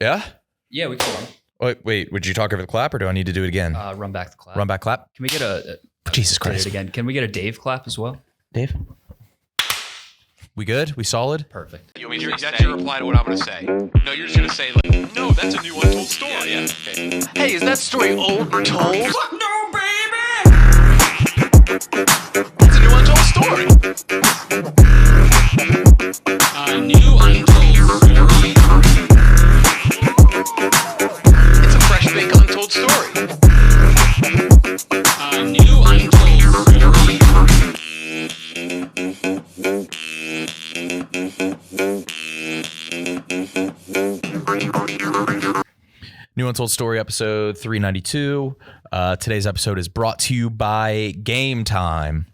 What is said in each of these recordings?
Yeah? Yeah, we can Wait, would you talk over the clap or do I need to do it again? run back the clap. Run back clap? Can we get a Jesus say it Christ. again? Can we get a Dave clap as well? Dave? We good? We solid? Perfect. That's your reply to what I'm going to say. No, you're just going to say, like, no, that's a new Untold story. Yeah, okay. Hey, is that story old or told? Fuck no, baby! It's a new Untold story. A new Untold story. It's a fresh baked Untold story. A new Untold story. New Untold Story episode 392. Today's episode is brought to you by Game Time.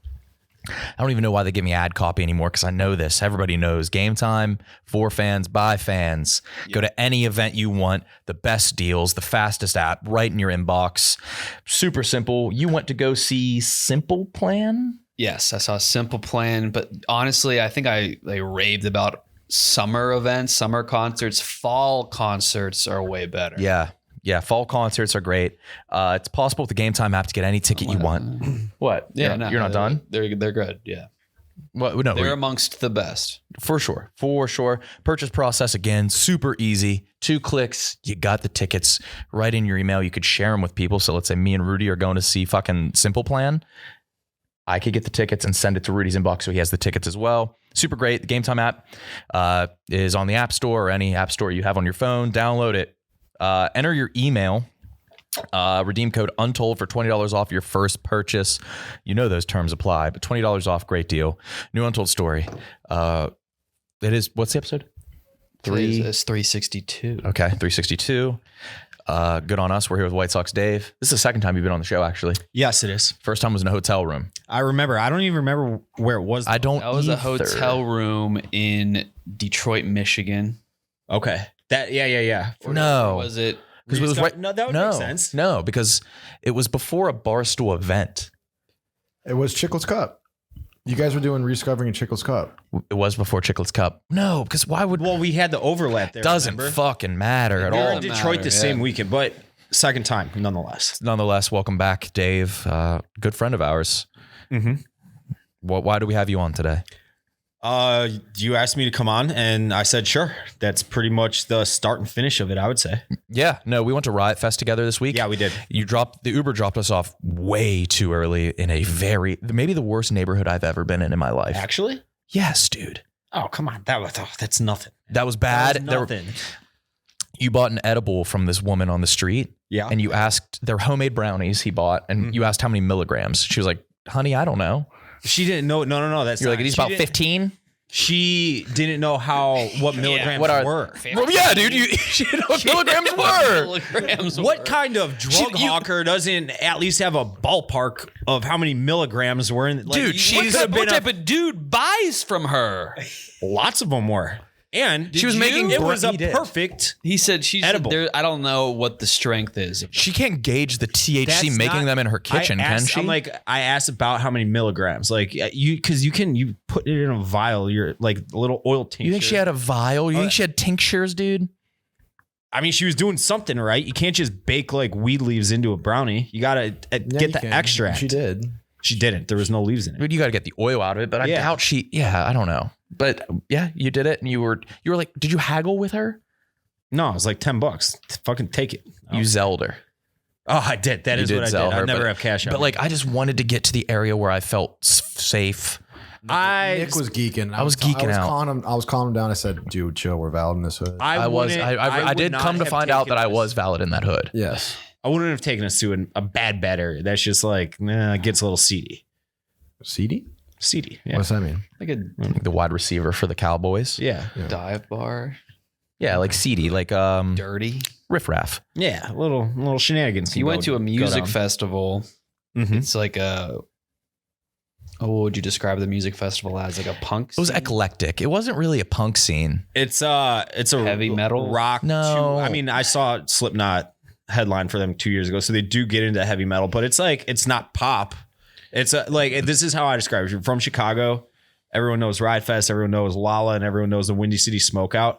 I don't even know why they give me ad copy anymore because I know this. Everybody knows Game Time, for fans, by fans. Yep. Go to any event you want, the best deals, the fastest app right in your inbox. Super simple. You went to go see Simple Plan? Yes, I saw Simple Plan, but honestly, I think I raved about summer events, summer concerts. Fall concerts are way better. Yeah, fall concerts are great. It's possible with the Game Time app to get any ticket you want. What? Yeah, you're not done? They're good. Yeah. Well, no, they're amongst the best. For sure. Purchase process, again, super easy. 2 clicks, you got the tickets right in your email. You could share them with people. So let's say me and Rudy are going to see fucking Simple Plan. I could get the tickets and send it to Rudy's inbox so he has the tickets as well. Super great. The Game Time app is on the App Store or any app store you have on your phone. Download it. Enter your email. Redeem code Untold for $20 off your first purchase. You know those terms apply, but $20 off, great deal. New Untold Story. It is, what's the episode? It's 362. Okay, 362. Good on us. We're here with White Sox Dave. This is the second time you've been on the show, actually. Yes, it is. First time was in a hotel room. I remember. I don't even remember where it was. I don't That was either. a hotel room in Detroit, Michigan. Okay. Yeah. No. Or was it? Because it was right. No, that would make sense. No, because it was before a Barstool event. It was Chickles Cup. You guys were doing Rediscovering Chickles Cup. It was before Chicklets Cup. No, because why would... Well, we had the overlap there. Doesn't remember? fucking matter at We were all. in Detroit the same weekend, but second time, nonetheless. Nonetheless, welcome back, Dave. Good friend of ours. Mm-hmm. Why do we have you on today? You asked me to come on, and I said sure. That's pretty much the start and finish of it, I would say. Yeah, no, we went to Riot Fest together this week. Yeah, we did. The Uber dropped us off way too early in a maybe the worst neighborhood I've ever been in my life. Actually? Yes, dude. Oh, come on. That's nothing. That was bad. That was nothing. You bought an edible from this woman on the street. Yeah. And you asked, they're homemade brownies he bought, and you asked how many milligrams. She was like, honey, I don't know. She didn't know. No. That's You're like, these about 15? She didn't know what milligrams were. Well, yeah, dude. She didn't know what milligrams were. What kind of drug hawker doesn't at least have a ballpark of how many milligrams were in? Like, dude, What type of dude buys from her? Lots of them were. And she was making it was a perfect. He said she's edible. I don't know what the strength is. She can't gauge the THC making them in her kitchen, can she? I asked about how many milligrams, like because you put it in a vial. You're like a little oil tincture. You think she had a vial? You think she had tinctures, dude? I mean, she was doing something right. You can't just bake like weed leaves into a brownie. You gotta get the extract. She did. She didn't. There was no leaves in it. Dude, you got to get the oil out of it, but I doubt she. Yeah, I don't know. But yeah, you did it, and you were like, did you haggle with her? No, it was like $10. Fucking take it. You zelled her. Oh, I did. That is what I did. I never have cash on. But like, I just wanted to get to the area where I felt safe. Nick was geeking. I was geeking out. I was calming him down. I said, dude, chill. We're valid in this hood. I did come to find out that I was valid in that hood. Yes. I wouldn't have taken us to a bad area. That's just like, it gets a little seedy. Seedy? Seedy. Yeah. What does that mean? Like a The wide receiver for the Cowboys. Yeah. dive bar. Yeah, like seedy, like Dirty. riffraff. Yeah. Little shenanigans. You went to a music festival. Mm-hmm. It's like what would you describe the music festival as? Like a punk It was scene? eclectic. It wasn't really a punk scene. It's a Heavy metal? rock. No. I mean, I saw Slipknot headline for them 2 years ago, so they do get into heavy metal, but it's like it's not pop. It's like this is how I describe it. If you're from Chicago, everyone knows Riot Fest, everyone knows Lala, and everyone knows the Windy City Smokeout.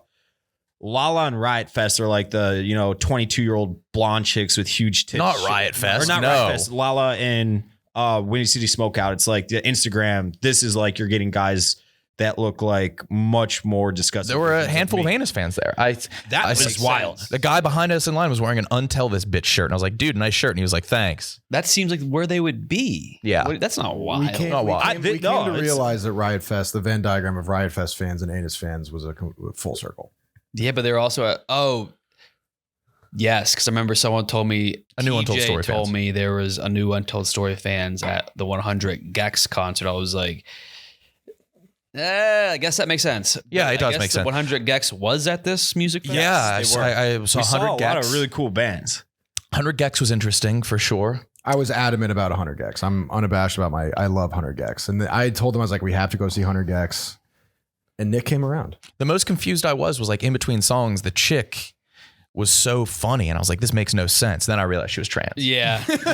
Lala and Riot Fest are like the 22-year-old blonde chicks with huge tits. Not Riot Fest. Or not no. Riot Fest. Lala and Windy City Smokeout. It's like the Instagram. This is like you're getting guys that look like much more disgusting. There were a than handful of me. Anus fans there. That was wild. The guy behind us in line was wearing an Untold this bitch shirt. And I was like, dude, nice shirt. And he was like, thanks. That seems like where they would be. Yeah. That's not wild. We came, Oh, wow. we came No, to it's- realize that Riot Fest, the Venn diagram of Riot Fest fans and Anus fans was a full circle. Yeah, but they're also yes, because I remember someone told me A new Untold TJ Story told fans. me there was a new Untold Story fans at the 100 Gex concert. I was like, I guess that makes sense. Yeah, But it does I guess make the sense. 100 Gex was at this music fest. Yeah, they were. I saw We saw 100 a lot Gex. of really cool bands. 100 Gex was interesting for sure. I was adamant about 100 Gex. I'm unabashed about I love 100 Gex. And I told him, I was like, we have to go see 100 Gex. And Nick came around. The most confused I was like in between songs, the chick was so funny. And I was like, this makes no sense. Then I realized she was trans. Yeah. I was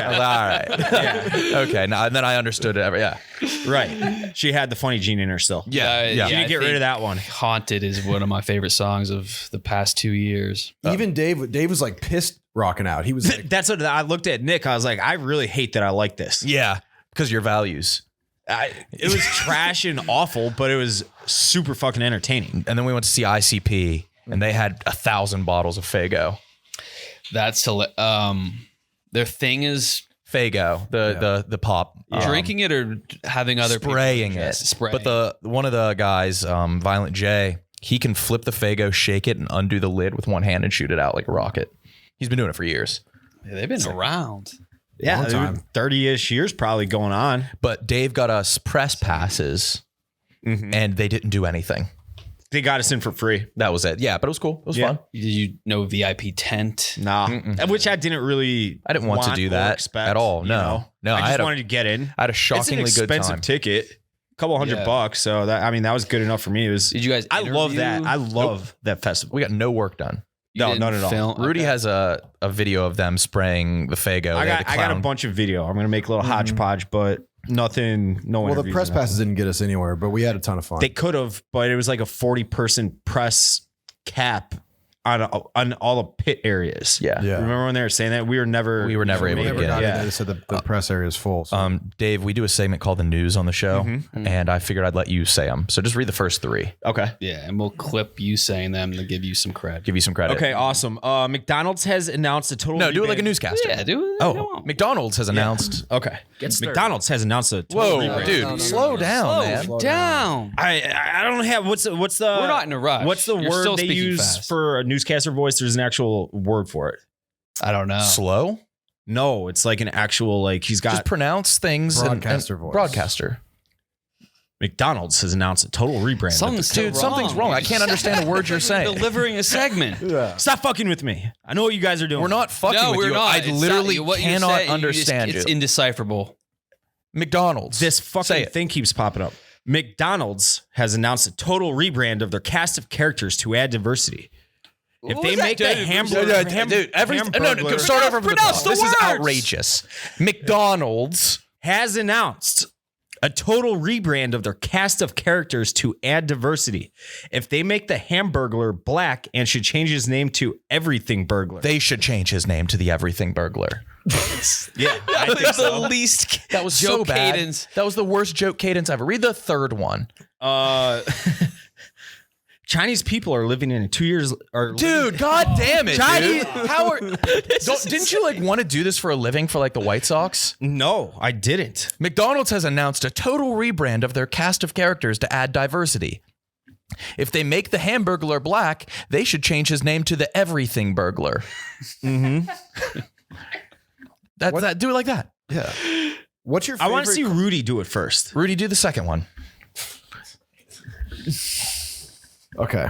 like, all right. Okay. Now, and then I understood it. Yeah. Right. She had the funny gene in her still. Yeah. Yeah. She didn't get rid of that one. Haunted is one of my favorite songs of the past 2 years. Even Dave was like pissed rocking out. He was like, That's what I looked at Nick. I was like, I really hate that I like this. Yeah. Because of your values. It was trash and awful, but it was super fucking entertaining. And then we went to see ICP and they had 1,000 bottles of Faygo. That's their thing is Faygo, the pop. drinking it or having other people spraying drink it. Spraying. But one of the guys, Violent J, he can flip the Faygo, shake it, and undo the lid with one hand and shoot it out like a rocket. He's been doing it for years. they've been around. Yeah, Long time. 30-ish years probably going on. But Dave got us press passes and they didn't do anything. They got us in for free. That was it. Yeah, but it was cool. It was Yeah. fun. Did you know VIP tent? Nah. Which I didn't really I didn't want to do or that expect, at all. you No. know? No, I I had just a- wanted to get in. I had a shockingly it's an good expensive time. ticket. A couple $100. So that was good enough for me. It was. Did you guys I love that. interview? I love that festival. We got no work done. You No, didn't not at all. film? Rudy Okay. has a video of them spraying the Faygo. I They had got a clown. bunch of video. I'm gonna make a little hodgepodge, but nothing. No. well, the interviews press or nothing. passes didn't get us anywhere, but we had a ton of fun. They could have, but it was like a 40-person press cap on all the pit areas. Yeah. Yeah. Remember when they were saying that? We were never We were never able we to never get got it. in there. They said the press area is full. So. Dave, we do a segment called The News on the show, and I figured I'd let you say them. So just read the first three. Okay. Yeah, and we'll clip you saying them to give you some credit. Give you some credit. Okay, awesome. McDonald's has announced a total. No, do it like a rebrand. newscaster. Yeah, do it. Oh, McDonald's has announced. Okay. McDonald's has announced a total Whoa, rebrand. dude, slow down, man. Slow down. I don't have what's the We're not in a rush. What's the You're still word they speaking use fast. for a newscaster voice? There's an actual word for it. I don't know. Slow. No, it's like an actual he's got Just pronounce things. Broadcaster voice. Broadcaster. McDonald's has announced a total rebrand. Something's wrong. I can't understand a word you're saying. Delivering a segment. yeah. Stop fucking with me. I know what you guys are doing. We're not fucking No, with we're you. not. I It's literally not- what you're cannot saying, understand It's you. indecipherable. McDonald's. This Say fucking it. thing keeps popping up. McDonald's has announced a total rebrand of their cast of characters to add diversity. If What they was that, make the dude? hamburger, Dude, Hamburglar start over from the Pronounce top. the This is words. outrageous. McDonald's. has announced a total rebrand of their cast of characters to add diversity. If they make the Hamburglar black and should change his name to Everything Burglar. They should change his name to the Everything Burglar. yeah, I think the so. least That was joke so bad. cadence. That was the worst joke cadence ever. Read the third one. Chinese people are living in 2 years. Dude, god damn it, Chinese- dude. How are, didn't you want to do this for a living for the White Sox? No, I didn't. McDonald's has announced a total rebrand of their cast of characters to add diversity. If they make the Hamburglar black, they should change his name to the Everything Burglar. That's that. Do it like that. Yeah. What's your I favorite? want to see Rudy do it first. Rudy, do the second one. Okay.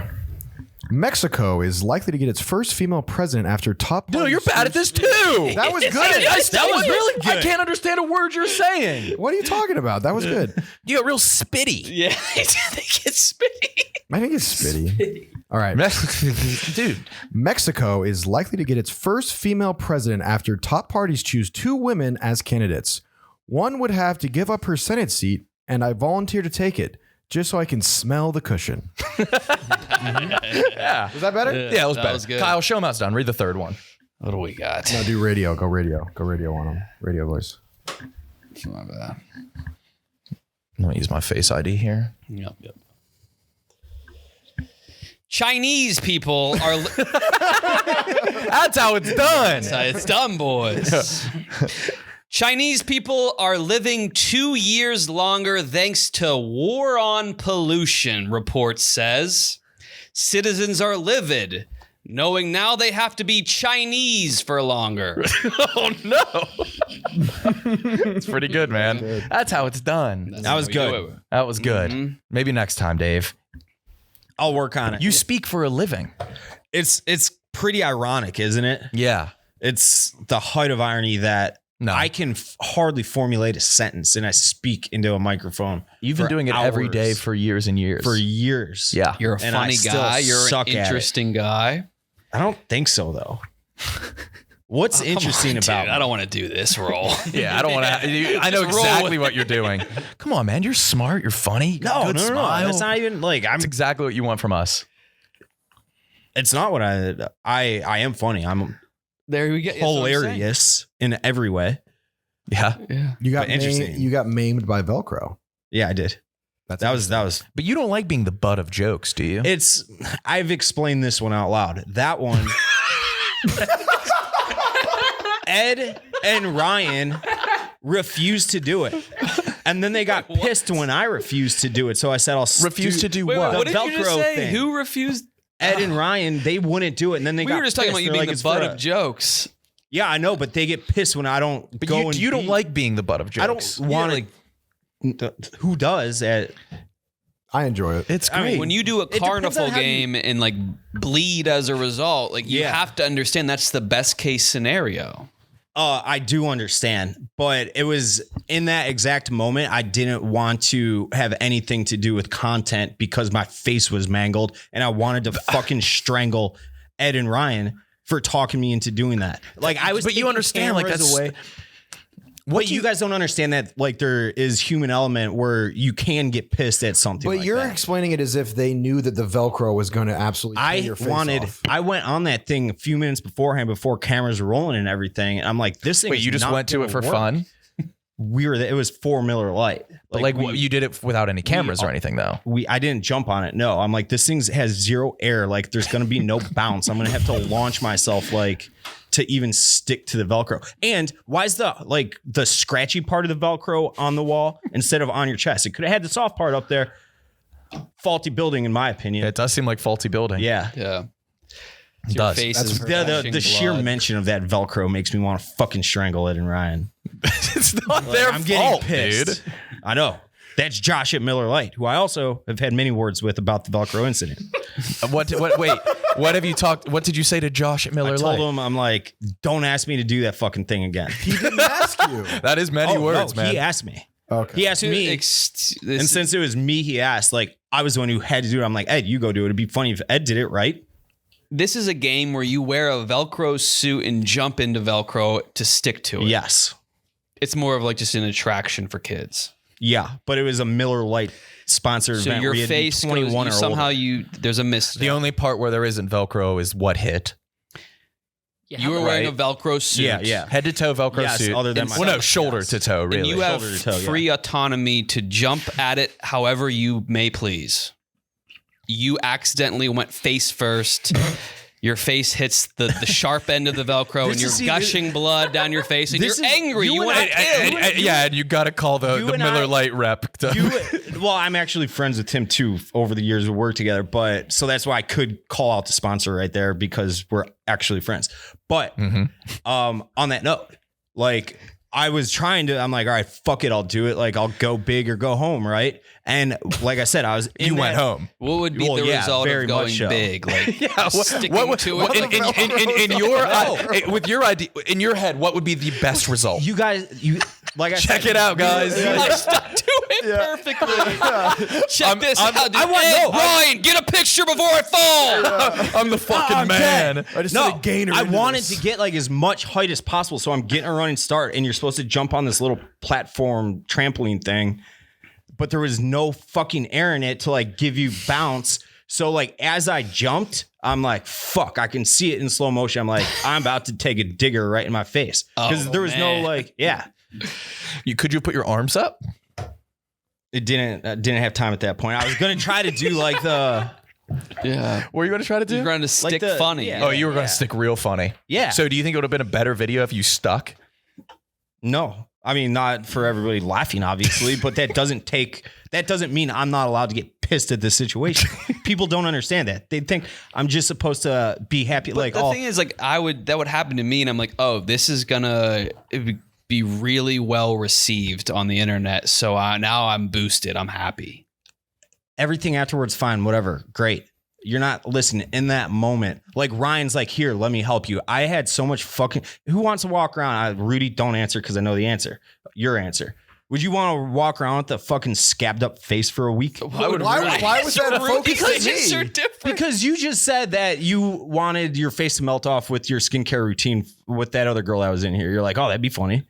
Mexico is likely to get its first female president after top. No, you're bad at this too. That was good. That was really good. I can't understand a word you're saying. What are you talking about? That was good. You got real spitty. Yeah, they get spitty. I think it's spitty. All right. Dude. Mexico is likely to get its first female president after top parties choose 2 women as candidates. One would have to give up her Senate seat, and I volunteer to take it. just so I can smell the cushion. Yeah. Was that better? Yeah, it was That better. was good. Kyle, show 'em how it's done. Read the third one. What do we got? No, do radio. Go radio. Go radio on them. Radio voice. My bad. Let me use my Face ID here. Yep. Chinese people are. That's how it's done. It's done, boys. Chinese people are living 2 years longer thanks to war on pollution, report says. Citizens are livid, knowing now they have to be Chinese for longer. Oh, no. It's pretty good, man. That's how it's done. That was good. That was good. Maybe next time, Dave. I'll work on it. You speak for a living. It's pretty ironic, isn't it? Yeah. It's the height of irony that No. I can hardly formulate a sentence and I speak into a microphone. You've been for doing it every hours. day for years and years. For years. Yeah. You're a And I funny still guy. You're suck an at it. interesting guy. I don't think so, though. What's interesting about Dude, I don't want to do this role. Yeah, I don't want to. I know Just roll exactly with what you're doing. Come on, man. You're smart. You're funny. You got a good smile. That's not even like That's exactly what you want from us. It's not what I am funny. I'm There we go. That's what I'm saying. hilarious in every way. Yeah. Yeah. You got But interesting. you got maimed by Velcro. Yeah, I did. That's That was But you don't like being the butt of jokes, do you? I've explained this one out loud. That one Ed and Ryan refused to do it. And then they got pissed when I refused to do it. So I said I'll Refuse to do Wait, what? what did you just Velcro say? thing. Who refused? Ed and Ryan, they wouldn't do it. And then they We got were just talking pissed. about you They're being like, the "It's butt for of jokes. Yeah, I know, but they get pissed when I don't But go you, and you don't be- like being the butt of jokes. I don't want to. Who does? I enjoy it. It's I great. mean, When you do a depends carnival on how you- game and like bleed as a result, like you Yeah. have to understand that's the best case scenario. I do understand, but it was in that exact moment. I didn't want to have anything to do with content because my face was mangled, and I wanted to fucking strangle Ed and Ryan for talking me into doing that. Like I was, But you taking understand, like, cameras that's- away. What you guys don't understand that like there is human element where you can get pissed at something. But like you're that. explaining it as if they knew that the Velcro was going to absolutely tear I your face off. I went on that thing a few minutes beforehand before cameras were rolling and everything. And I'm like, this thing. Wait, is you just not went to gonna it for work. fun? It was 4 Miller Lite. But you did it without any cameras or anything, though. I didn't jump on it. No, I'm like, this thing has zero air. Like there's going to be no bounce. I'm going to have to launch myself like to even stick to the Velcro. And why is the scratchy part of the Velcro on the wall instead of on your chest? It could have had the soft part up there. Faulty building, in my opinion. It does seem like faulty building. Yeah. Yeah. It Your does. face That's is The gushing sheer blood. mention of that Velcro makes me want to fucking strangle Ed and Ryan. It's not their I'm fault, getting pissed. dude. I know. That's Josh at Miller Lite, who I also have had many words with about the Velcro incident. Wait, what have you talked? What did you say to Josh at Miller I told Lite? him, I'm like, don't ask me to do that fucking thing again. He didn't ask you. That is many words, no, man. He asked me. Okay. He asked me. And since it was me, he asked, like, I was the one who had to do it. I'm like, Ed, you go do it. It'd be funny if Ed did it, right? This is a game where you wear a Velcro suit and jump into Velcro to stick to it. Yes. It's more of like just an attraction for kids. Yeah. But it was a Miller Lite sponsored So event your where you had to be face 21 goes, or somehow older. there's a miss. The only part where there isn't Velcro is what hit. You were wearing a Velcro suit. Yeah. Head to toe Velcro Yes, suit. other than my well, no, stomach, shoulder yes. to toe, really. And you have Shoulder to toe, yeah. free autonomy to jump at it however you may please. You accidentally went face first. Your face hits the sharp end of the Velcro and you're gushing blood down your face and you're angry. You want to kill. Yeah, and you got to call the and Miller I- Lite rep. Well, I'm actually friends with him too over the years we worked together, but so that's why I could call out the sponsor right there because we're actually friends. But on that note, like I was trying to, I'm like, all right, fuck it, I'll do it. Like I'll go big or go home, right? And like I said, I was in You went that- home. What would be Well, the yeah, result very of going much so. big? Like sticking to what- it? in your with your idea in your head, what would be the best result? You guys, like I Check said, it out, guys. I stuck to it perfectly. Check this out. Dude. I want- Ed, no, Ryan, get a picture before I fall. I'm the fucking man. I just No, did a gainer. I into wanted this. to get like as much height as possible. So I'm getting a running start and you're supposed to jump on this little platform trampoline thing but there was no fucking air in it to like give you bounce. So like as I jumped, I'm like, fuck, I can see it in slow motion. I'm like, I'm about to take a digger right in my face. Because there was no like, Could you put your arms up? It didn't have time at that point. I was gonna try to do like the What were you going to try to do? You're going to stick funny. yeah. Oh, you were going to stick real funny. Yeah. So do you think it would have been a better video if you stuck? No. I mean, not for everybody laughing, obviously, but that doesn't mean I'm not allowed to get pissed at this situation. People don't understand that. They think I'm just supposed to be happy. But like the thing is, like, that would happen to me, and I'm like, oh, this is gonna be really well received on the internet. So now I'm boosted. I'm happy. Everything afterwards, fine, whatever, great. You're not listening in that moment. Like Ryan's like, here, let me help you. I had so much fucking. Who wants to walk around? Rudy, don't answer because I know the answer. Your answer. Would you want to walk around with a fucking scabbed up face for a week? Why was that focused on Because you're me? different. Because you just said that you wanted your face to melt off with your skincare routine with that other girl that was in here. You're like, oh, that'd be funny.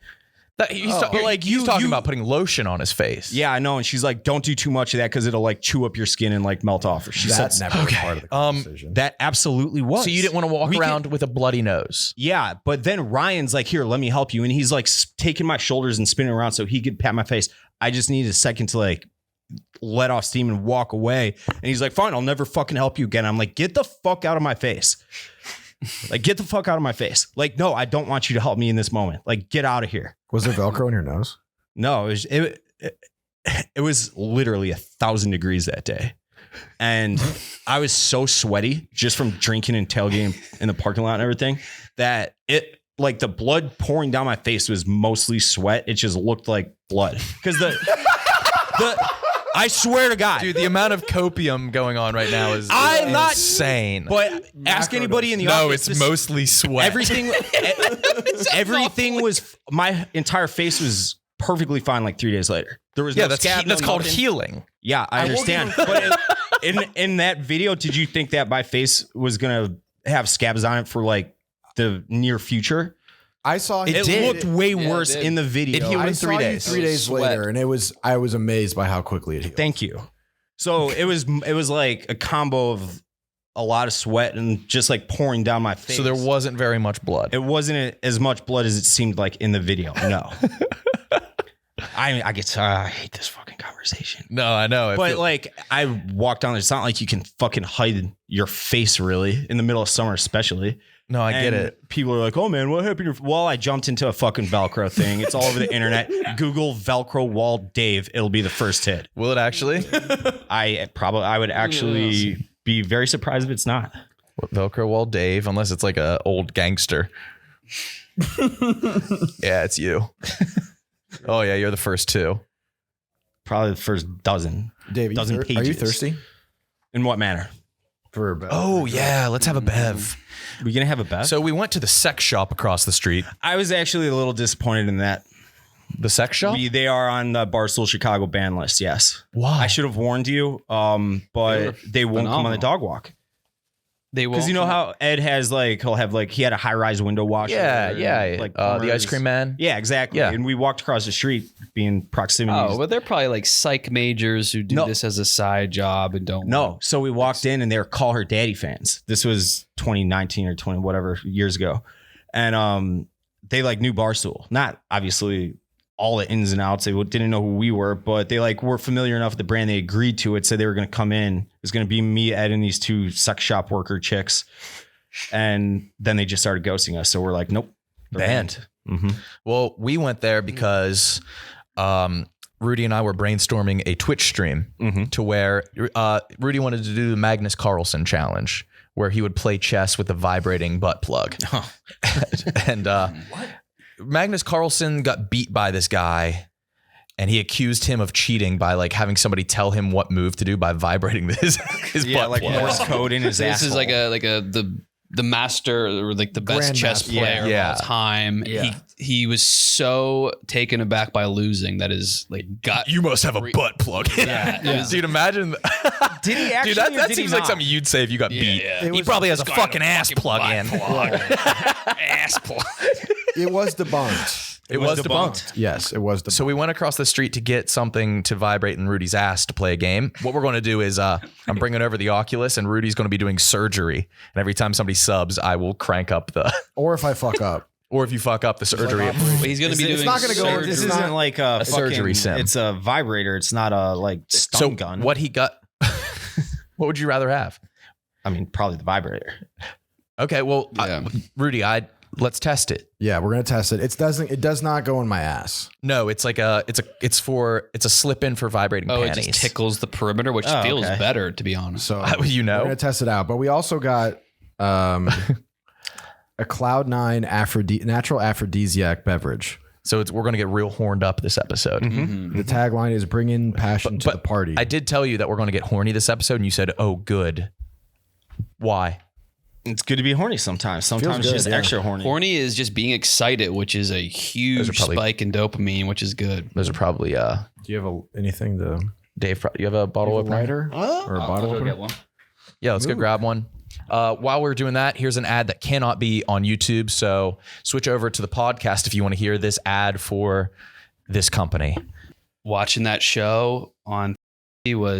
He's talking about putting lotion on his face. Yeah, I know. And she's like, don't do too much of that because it'll like chew up your skin and like melt off. Or she That said never was part of the conversation. that absolutely was. So you didn't want to walk around with a bloody nose. Yeah, but then Ryan's like, here, let me help you. And he's like taking my shoulders and spinning around so he could pat my face. I just needed a second to like let off steam and walk away. And he's like, fine, I'll never fucking help you again. I'm like, get the fuck out of my face. Like, get the fuck out of my face. Like, no, I don't want you to help me in this moment. Like, get out of here. Was there Velcro in your nose? No, it was literally 1,000 degrees that day. And I was so sweaty just from drinking and tailgating in the parking lot and everything that it like the blood pouring down my face was mostly sweat. It just looked like blood because I swear to God, Dude, the amount of copium going on right now is I'm not- insane. but ask anybody in the no, office. it's mostly sweat. Everything was, my entire face was perfectly fine like 3 days later. There was no that's scab, that's no called nothing. healing. Yeah, I understand. But in that video, did you think that my face was going to have scabs on it for like the near future? I saw It looked way worse in the video. It healed I in saw 3 you days. 3 days Sweat. later, and I was amazed by how quickly it healed. Thank you. So it was like a combo of a lot of sweat and just like pouring down my face. So there wasn't very much blood. It wasn't as much blood as it seemed like in the video. No. I get I hate this fucking conversation. No, I know. But like I walked down, it's not like you can fucking hide your face really in the middle of summer, especially. No, I get And it. People are like, oh man, what happened? Well, I jumped into a fucking Velcro thing. It's all over the internet. Google Velcro wall Dave. It'll be the first hit. Will it actually? I would actually be very surprised if it's not. Velcro wall Dave, unless it's like a old gangster. Yeah, it's you. Oh yeah, you're the first two. Probably the first dozen. Dave, Dozen are you pages. thirsty? In what manner? For a bev? Oh yeah, let's have a bev. We gonna have a bet? So we went to the sex shop across the street. I was actually a little disappointed in that. The sex shop? They are on the Barstool Chicago ban list. Yes. Why? I should have warned you. But they won't come on the dog walk. They will. Because you know how Ed has like, he had a high rise window washer. Yeah. Like the ice corners. cream man. Yeah, exactly. Yeah. And we walked across the street being proximity. Oh, but they're probably like psych majors who do No. this as a side job and don't. No. So we walked in and they were Call Her Daddy fans. This was 2019 or 20, whatever years ago. And they like knew Barstool. Not obviously all the ins and outs. They didn't know who we were, but they like were familiar enough with the brand. They agreed to it. Said they were going to come in. It was going to be me, Ed, and these two sex shop worker chicks. And then they just started ghosting us. So we're like, nope. they're Banned. Mm-hmm. Well, we went there because Rudy and I were brainstorming a Twitch stream to where Rudy wanted to do the Magnus Carlsen challenge, where he would play chess with a vibrating butt plug. And Magnus Carlsen got beat by this guy, and he accused him of cheating by like having somebody tell him what move to do by vibrating his Yeah, butt like plug. Morse code in his ass. This is like the master or like the best chess Grandmaster. player Yeah. of all time. Yeah. He was so taken aback by losing that his like gut. You must have a butt plug. Yeah. Dude, imagine. Did he actually? Dude, that or did he seems like not? something you'd say if you got beat. yeah. It He was- probably has a This guy fucking had a ass fucking plug butt in. plug. Ass plug. It was debunked. It was debunked. Yes, it was debunked. So we went across the street to get something to vibrate in Rudy's ass to play a game. What we're going to do is I'm bringing over the Oculus, and Rudy's going to be doing surgery. And every time somebody subs, I will crank up the. Or if I fuck up. Or if you fuck up the surgery. Like, He's going to be doing. It's not going to go. surgery. This It's isn't not like a surgery sim. It's a vibrator. It's not a like stun So gun. what he got. What would you rather have? I mean, probably the vibrator. Okay, well, Yeah. Rudy, let's test it. Yeah, we're gonna test it. It does not go in my ass. No, it's like it's a slip in for vibrating Oh, it panties. just tickles the perimeter, which Oh, feels okay. better, to be honest. So You know? we're gonna test it out. But we also got a Cloud9 natural aphrodisiac beverage. So we're going to get real horned up this episode. The tagline is "Bringing passion to the party." I did tell you that we're going to get horny this episode, and you said, "Oh, good." Why? It's good to be horny sometimes. Sometimes good, just yeah. extra horny. Horny is just being excited, which is a huge probably- spike in dopamine, which is good. Those are probably Do you have anything to Dave. You have a bottle opener? lighter or a bottle opener? one. Yeah, let's go grab one. While we're doing that, here's an ad that cannot be on YouTube. So switch over to the podcast if you want to hear this ad for this company. Watching that show on I would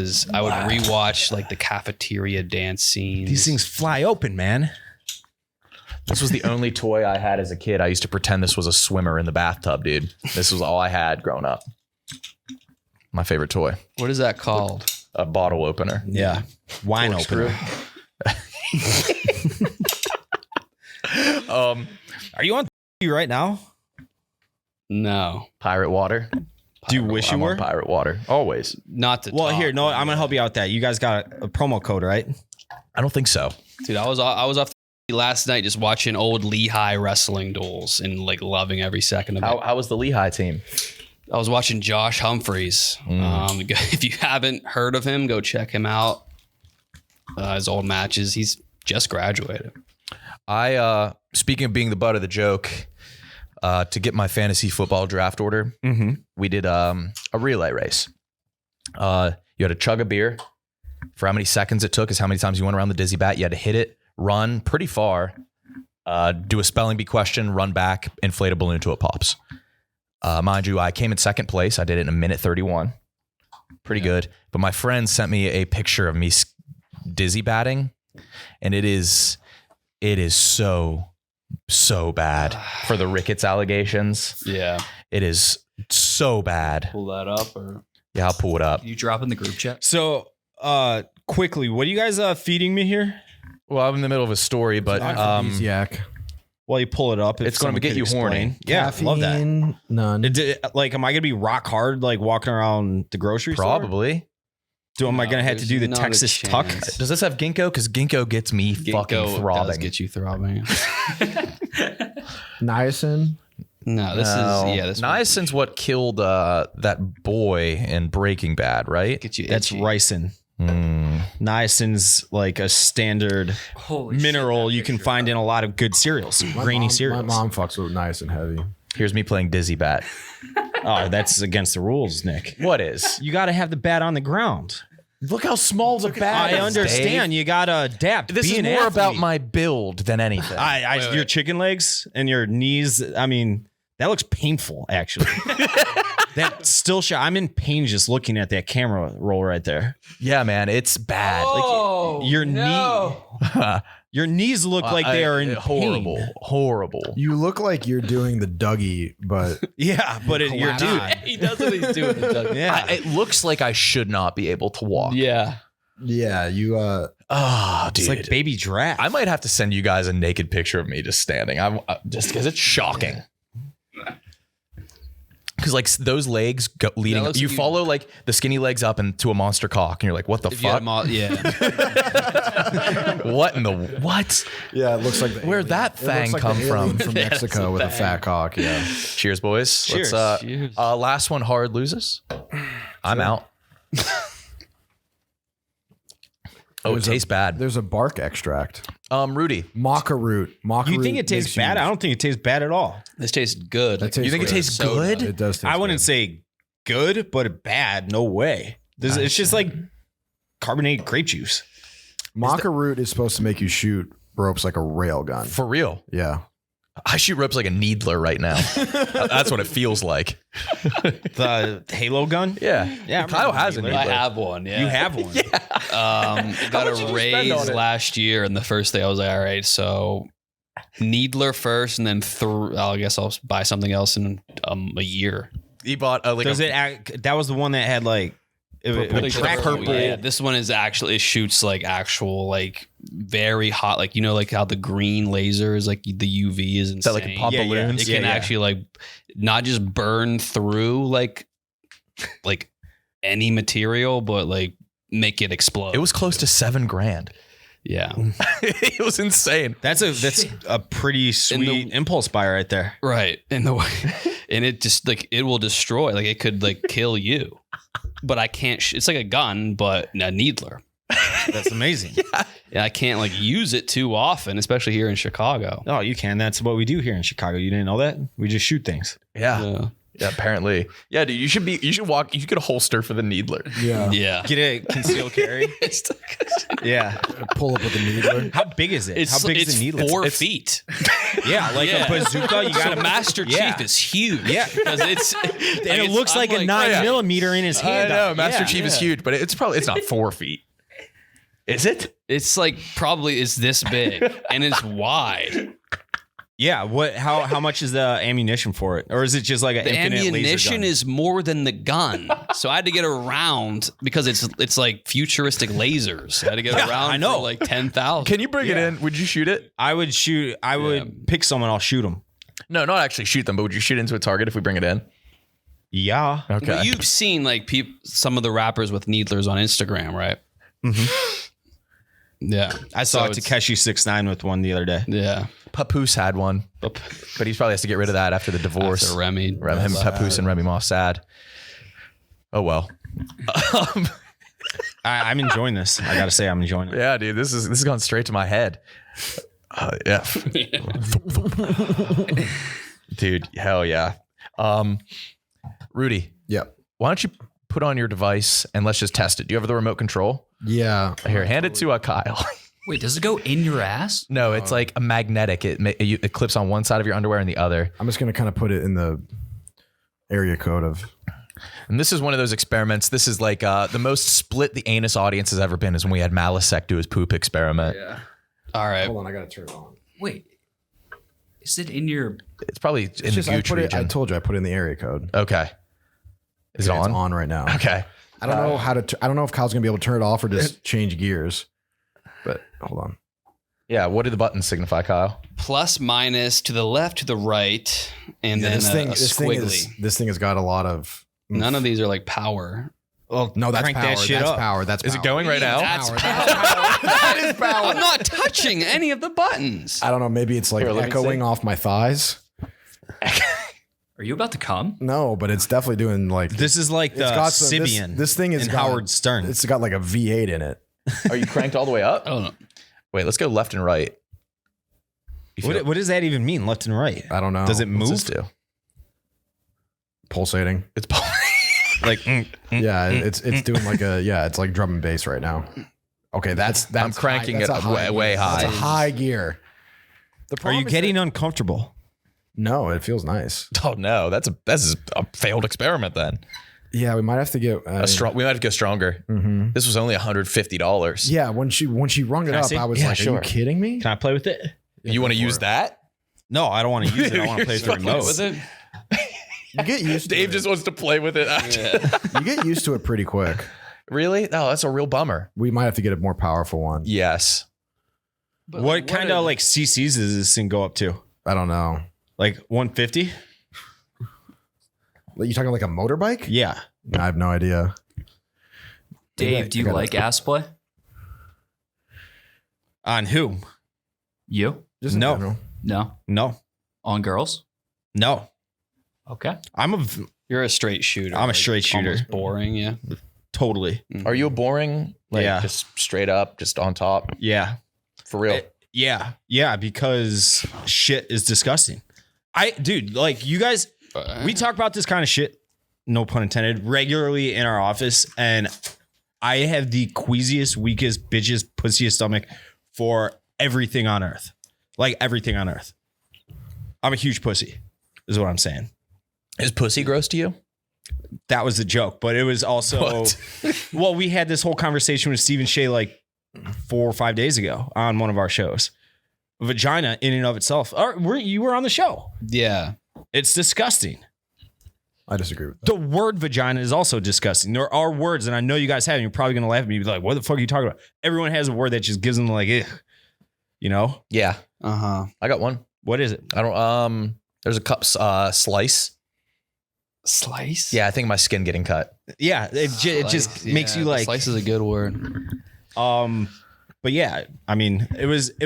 rewatch like the cafeteria dance scenes. These things fly open, man. This was the only toy I had as a kid. I used to pretend this was a swimmer in the bathtub, dude. This was all I had growing up. My favorite toy, What is that called? a bottle opener. Yeah. Wine opener. Are you on right now? No, Pirate water. Do you wish you I'm on were? pirate water. Always. not the. Well, top. here, no, I'm gonna help you out with that. You guys got a promo code, right? I don't think so. Dude, I was off last night just watching old Lehigh wrestling duels and like loving every second of it. How was the Lehigh team? I was watching Josh Humphreys. If you haven't heard of him, go check him out. His old matches. He's just graduated. Speaking of being the butt of the joke, to get my fantasy football draft order, we did a relay race. You had to chug a beer for how many seconds it took is how many times you went around the dizzy bat. You had to hit it, run pretty far, do a spelling bee question, run back, inflate a balloon till it pops. Mind you, I came in second place. I did it in 1:31. Pretty good. But my friend sent me a picture of me dizzy batting, and it is so bad for the rickets allegations. Yeah. It is so bad. Pull that up or Yeah, I'll pull it up. You drop in the group chat. So, quickly, what are you guys feeding me here? Well, I'm in the middle of a story, but Aphrodisiac. While you pull it up, if It's gonna someone get could you horny. explain. Yeah, love that. Caffeine, none. Like, am I gonna be rock hard, like walking around the grocery store? probably. Am I gonna have to do the There's not a Texas tuck? chance. Does this have ginkgo? Because ginkgo gets me fucking Ginkgo does throbbing. get you throbbing. Niacin. No, this is Niacin's what killed that boy in Breaking Bad, right? Get you. That's itchy. ricin. Mm. Niacin's like a standard Holy mineral shit, you can find in a lot of good cereals, My grainy mom, cereals. My mom fucks with niacin heavy. Here's me playing dizzy bat. Oh, that's against the rules, Nick. What is? You got to have the bat on the ground. Look how small the bat I is, understand. Dave. You got to adapt. This Be is an more about athlete. my build than anything. Wait. Your chicken legs and your knees. I mean, that looks painful, actually. That still shot. I'm in pain just looking at that camera roll right there. Yeah, man, it's bad. Oh, Your no. Your knees look like they are in horrible, pain. horrible. You look like you're doing the Dougie, but Yeah, but you're Collapse. not. He does what he's doing. Yeah. It looks like I should not be able to walk. Yeah. yeah, you Oh, dude. It's like baby giraffe. I might have to send you guys a naked picture of me just standing. Just because it's shocking. Because like those legs go leading, looks you like you- follow like the skinny legs up into a monster cock, and you're like, what the If you had fuck? yeah. What in the what? yeah, it looks like the Where'd that it looks thing like come the from? alien from Mexico with a fat cock. Yeah, Cheers, boys. Cheers. Let's, Cheers. last one hard loses. I'm out. Oh, it tastes bad. there's a bark extract, Rudy, maca root. Maca you root think it tastes makes you- bad? I don't think it tastes bad at all. This tastes good. That tastes you think it good. tastes So good? It does. Taste I wouldn't good. say good, but bad. No way. It's just like carbonated grape juice. Maca root is supposed to make you shoot ropes like a rail gun. For real. Yeah, I shoot ropes like a needler right now. That's what it feels like. The Halo gun? Yeah. Yeah, I Kyle remember has a needler. I needler. have one. Yeah, You have one. Got much did a you spend raise on it? last year, and the first day I was like, all right, so needler first, and then I guess I'll buy something else in a year. He bought like Does it act, that was the one that had like Like track purple. purple. Yeah, this one is actually, it shoots like actual, like very hot, like, you know, like how the green laser is like the UV is insane. Is that like a pop Yeah, yeah. balloons? It can actually like not just burn through like any material, but like make it explode. It was close to $7,000. Yeah. It was insane. That's a pretty sweet impulse buy right there. Right. And it just like, it will destroy, like it could like kill you, but I can't, it's like a gun, but a needler. That's amazing. And I can't like use it too often, especially here in Chicago. Oh, you can. That's what we do here in Chicago. You didn't know that? We just shoot things. Yeah. Yeah, apparently. Yeah, dude, you should get a holster for the needler. Yeah. Yeah. Get a concealed carry. Yeah. Pull up with the needler. How big is it? How big is the needler? 4 feet. Yeah, like Yeah. a bazooka. You got So Master Yeah. Chief is huge. Yeah. Because it's and it looks like a 9mm in his hand. I know, Master Yeah. Chief is huge, but it's not 4 feet. Is it? It's like probably is this big and it's wide. Yeah. What? How much is the ammunition for it, or is it just like an The infinite laser ammunition gun? is more than the gun, so I had to get around because it's like futuristic lasers. I had to get around. I know. for like 10,000. Can you bring it in? Would you shoot it? I would shoot. I would pick someone. I'll shoot them. No, not actually shoot them, but would you shoot into a target if we bring it in? Yeah. Okay. Well, you've seen like some of the rappers with needlers on Instagram, right? Mm-hmm. Yeah, I saw So it's- Takeshi 6ix9ine with one the other day. Yeah, Papoose had one, but he probably has to get rid of that after the divorce. after Remy. Him, Papoose, and Remy Moss sad. Oh well. I'm enjoying this. I gotta say, I'm enjoying it. Yeah, dude, this has gone straight to my head. Yeah, dude, hell yeah. Rudy, Yep. why don't you put on your device and let's just test it? Do you have the remote control? Yeah. Here, hand it to Kyle. Wait, does it go in your ass? No, it's like a magnetic. It clips on one side of your underwear and the other. I'm just gonna kind of put it in the area code of. And this is one of those experiments. This is like the most split the anus audience has ever been is when we had Malasek do his poop experiment. Yeah. All right. Hold on, I gotta turn it on. Wait, is it in your? It's probably in It's the just I gooch put it. region. I told you I put it in the area code. Okay. Is it It's on? on right now. Okay. I don't know how to. I don't know if Kyle's gonna be able to turn it off or just change gears. But hold on. Yeah. What do the buttons signify, Kyle? Plus, minus, to the left, to the right, and Yeah, then this a thing. squiggly. This thing has got a lot of. None of these are like power. Well, No, that's crank power. that shit That's up. power. That's Is it power. going right now? That's Power. power. That is power. I'm not touching any of the buttons. I don't know. Maybe it's like Here, let me echoing see. off my thighs. Are you about to come? No, but it's definitely doing like. This is like the it's got some- this- Sibian. This thing is and got, Howard Stern. It's got like a V8 in it. Are you cranked all the way up? I don't know. Wait, let's go left and right. You feel- What does that even mean? Left and right? I don't know. Does it What's move? this do? pulsating? It's Like, Yeah, it's doing like a it's like drum and bass right now. Okay, that's I'm cranking high, it that's a high way gear. high. That's a high gear. The are problem you is getting that- uncomfortable? No, it feels nice. oh no, that's a failed experiment then. Yeah, we might have to get We might have to go stronger. mhm. This was only $150. Yeah, when she rung it Can I up, see? I was Yeah, like, "Are sure. you kidding me?" Can I play with it? You want to use that? No, I don't want to use it. I want to play with the remote. With it? You get used to Dave it. just wants to play with it. You get used to it pretty quick. Really? No, that's a real bummer. We might have to get a more powerful one. Yes. But What kind of like CCs does this thing go up to? I don't know. Like 150? You talking like a motorbike? Yeah. I have no idea. Dave, do you I gotta- like ass play? On who? You? Just in No. general. No. No. On girls? No. Okay. You're a straight shooter. I'm a straight shooter. Almost boring, yeah. Totally. Are you a boring? Like, Yeah. Just straight up, just on top, Yeah. for real. Yeah. Yeah. Because shit is disgusting. Dude, like you guys, we talk about this kind of shit, no pun intended, regularly in our office. And I have the queasiest, weakest, bitchiest, pussiest stomach for everything on earth. Like everything on earth. I'm a huge pussy, is what I'm saying. Is pussy gross to you? That was the joke, but it was also, well, we had this whole conversation with Stephen Shea like 4 or 5 days ago on one of our shows. Vagina in and of itself. You were on the show. Yeah. It's disgusting. I disagree with that. The word vagina is also disgusting. There are words, and I know you guys have, and you're probably going to laugh at me and be like, what the fuck are you talking about? Everyone has a word that just gives them like, you know? Yeah. Uh-huh. I got one. What is it? I don't, there's a cup, slice. Slice? Yeah. I think my skin getting cut. Yeah. It just makes you like, Slice is a good word. but yeah, I mean, I was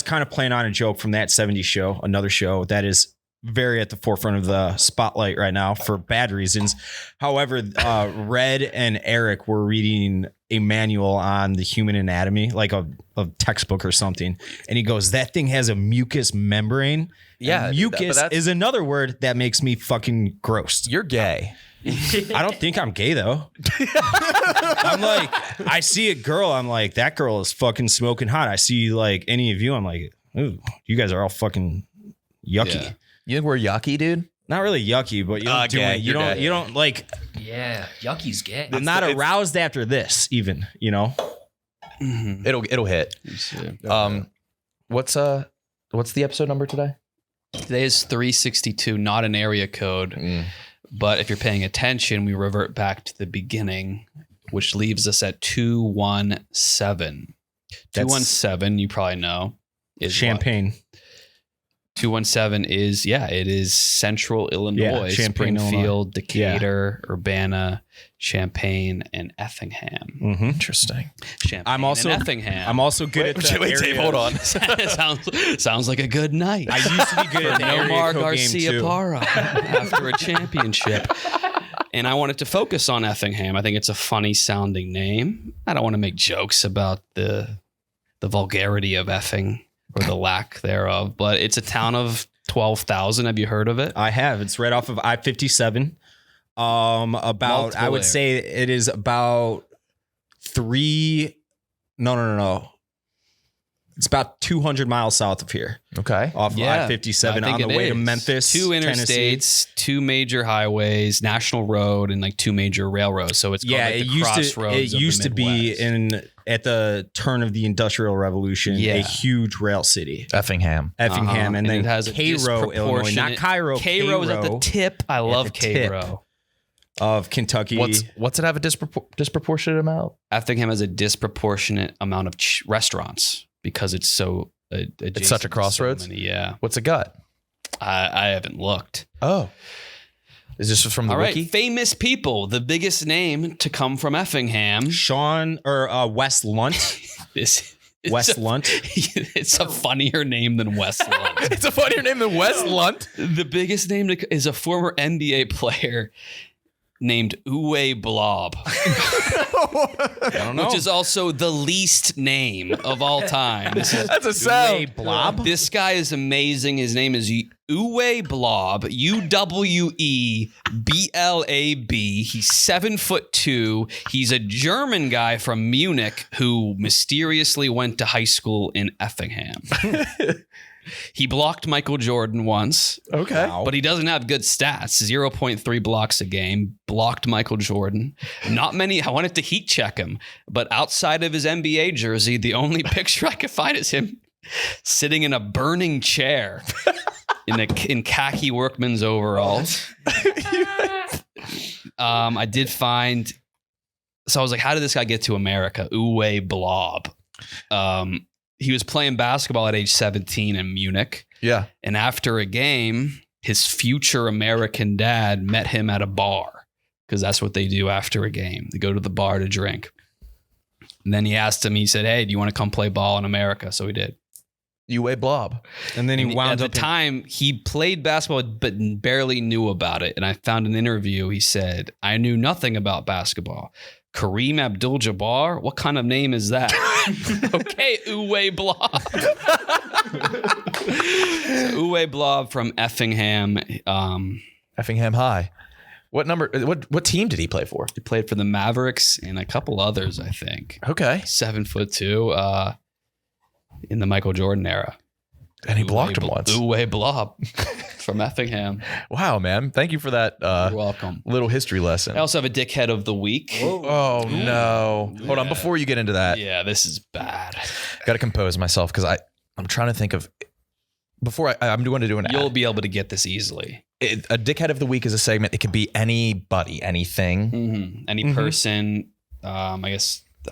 kind of playing on a joke from that 70s show, another show that is very at the forefront of the spotlight right now for bad reasons. However, Red and Eric were reading a manual on the human anatomy, like a textbook or something. And he goes, that thing has a mucous membrane. Yeah. And mucus is another word that makes me fucking gross. You're gay. I don't think I'm gay though. I'm like, I see a girl, I'm like, that girl is fucking smoking hot. I see like any of you, I'm like, ooh, you guys are all fucking yucky. Yeah. You think we're yucky, dude? Not really yucky, but you don't do gay. it. You You're don't gay. you don't like, Yeah, yucky's gay. I'm not aroused after this even, you know? It'll hit. What's the episode number today? Today is 362, not an area code. But if you're paying attention, we revert back to the beginning, which leaves us at 217. 217, you probably know, is Champagne. 217 is, it is Central Illinois, Champaign, Springfield, Illinois. Decatur, Urbana, Champaign, and Effingham. Mm-hmm. Interesting. Champaign I'm also and Effingham. I'm also good at the Wait, Dave, area. hold on. sounds like a good night. I used to be good at the area Nomar code Garcia game too. Parra after a championship. And I wanted to focus on Effingham. I think it's a funny sounding name. I don't want to make jokes about the vulgarity of effing or the lack thereof, but it's a town of 12,000. Have you heard of it? I have. It's right off of I-57. Multiple I would say it is about no. It's about 200 miles south of here, Okay. off of I-57 I on think the it way to is. Memphis, 2 Tennessee. interstates, 2 major highways, national road, and like 2 major railroads. So it's called, Yeah, like, the it used crossroads of the to be Midwest. at the turn of the Industrial Revolution, a huge rail city. Effingham. Effingham, and then it has a Cairo, Illinois, not Cairo. Cairo is at the tip. I love the tip. Cairo. of Kentucky. What's it have a disproportionate amount? Effingham has a disproportionate amount of restaurants because it's so. It's such a crossroads. Yeah, What's it got? I haven't looked. Oh, is this from the All right, wiki? famous people. The biggest name to come from Effingham. Sean or Wes Lunt. Wes Lunt. It's a funnier name than Wes Lunt. It's a funnier name than Wes Lunt. The biggest name is a former NBA player named Uwe Blab. I don't know. Which is also the least name of all time. That's a sound. Blob. This guy is amazing. His name is Uwe Blab, UWEBLAB. He's 7'2". He's a German guy from Munich who mysteriously went to high school in Effingham. He blocked Michael Jordan once. Okay. But he doesn't have good stats. 0.3 blocks a game. Blocked Michael Jordan. Not many. I wanted to heat check him. But outside of his NBA jersey, the only picture I could find is him sitting in a burning chair in khaki workman's overalls. I did find. So I was like, how did this guy get to America? Uwe Blab. He was playing basketball at age 17 in Munich. Yeah. And after a game, his future American dad met him at a bar because that's what they do after a game. They go to the bar to drink. And then he asked him, he said, hey, do you want to come play ball in America? So he did. Uwe Blob. And then he wound at up the time, he played basketball, but barely knew about it. And I found an interview. He said, I knew nothing about basketball. Kareem Abdul-Jabbar? What kind of name is that? Okay, Uwe Blab. Uwe Blab from Effingham. Effingham High. What number? What team did he play for? He played for the Mavericks and a couple others, I think. Okay. 7'2", in the Michael Jordan era. And he blocked him once. Uwe Blab from Effingham. Wow, man. Thank you for that You're welcome. little history lesson. I also have a dickhead of the week. Oh, no. Hold on. Before you get into that, Yeah, this is bad. got to compose myself because I'm trying to think of, before I'm going to do an You'll ad. be able to get this easily. A dickhead of the week is a segment. It could be anybody, anything. Mm-hmm. Any person, I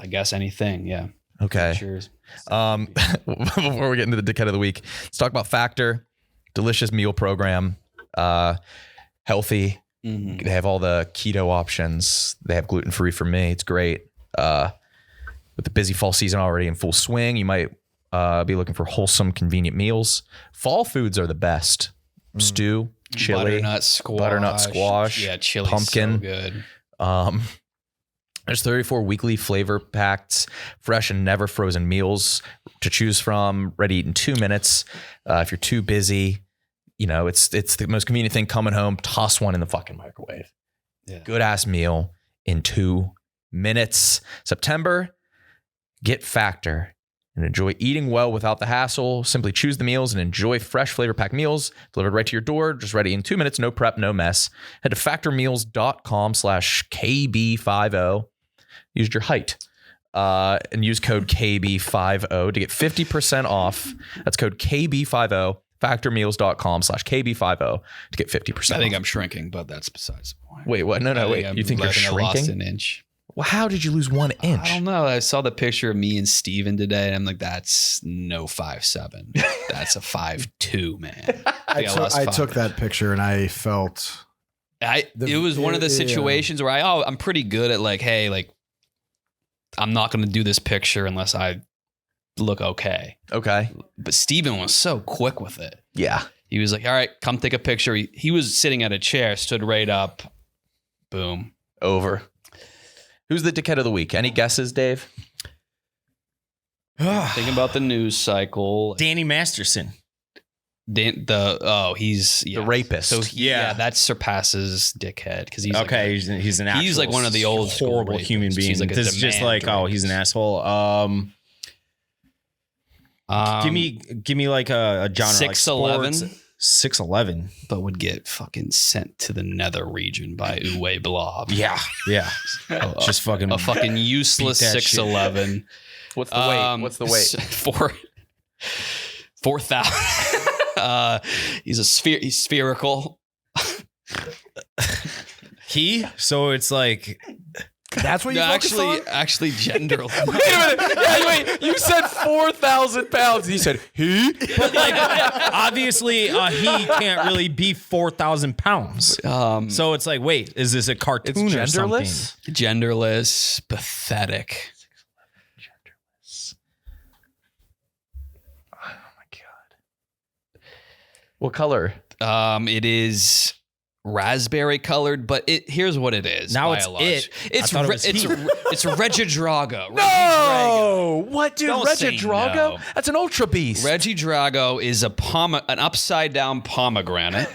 guess anything. Yeah. Okay. Sure. Before we get into the dickhead of the week, let's talk about Factor. Delicious meal program. Healthy. Mm-hmm. They have all the keto options. They have gluten-free for me. It's great. With the busy fall season already in full swing, you might be looking for wholesome, convenient meals. Fall foods are the best. Stew, chili, butternut squash. Yeah, chili. pumpkin. So good. There's 34 weekly flavor packed, fresh and never frozen meals to choose from, ready to eat in 2 minutes. If you're too busy, it's the most convenient thing coming home. Toss one in the fucking microwave. Yeah. Good ass meal in 2 minutes. September, get Factor and enjoy eating well without the hassle. Simply choose the meals and enjoy fresh flavor packed meals delivered right to your door. Just ready in 2 minutes. No prep, no mess. Head to factormeals.com/KB50. Use your height and use code KB50 to get 50% off. That's code KB50. Factormeals.com/KB50 to get 50% I think off. I'm shrinking, but that's besides the point. Wait, what? No, wait. You think you're I lost shrinking? an inch. Well, how did you lose 1 inch? I don't know. I saw the picture of me and Steven today, and I'm like, that's no 5'7". That's a 5'2", man. I lost took that picture and I felt it was one of the situations where I'm pretty good at I'm not going to do this picture unless I look okay. Okay. But Steven was so quick with it. Yeah. He was like, all right, come take a picture. He was sitting at a chair, stood right up. Boom. Over. Who's the dickhead of the week? Any guesses, Dave? Thinking about the news cycle. Danny Masterson. He's The rapist. So Yeah. that surpasses dickhead because he's Okay, he's an actual he's like one of the old school horrible human rapists. being. He's like a This is just demand like, he's an asshole. Give me like a genre 6'11", like 6'11". but would get fucking sent to the nether region by Uwe Blab. Yeah. Just fucking A fucking useless beat that shit. 6'11". What's the weight? What's the weight? 4,000. He's spherical. So it's like that's what you focus on? Actually genderless. Wait a minute. Yeah, wait. You said 4,000 pounds. He said, he? but like obviously he can't really be 4,000 pounds. So it's like, wait, is this a cartoon It's or something? genderless? Genderless, pathetic. What color? It is raspberry colored, but here's what it is. Now by it's a large. it. It's I thought it was he. it's Regidrago. No! What, dude? Don't say Regidrago? no. That's an ultra beast. Regidrago is an upside down pomegranate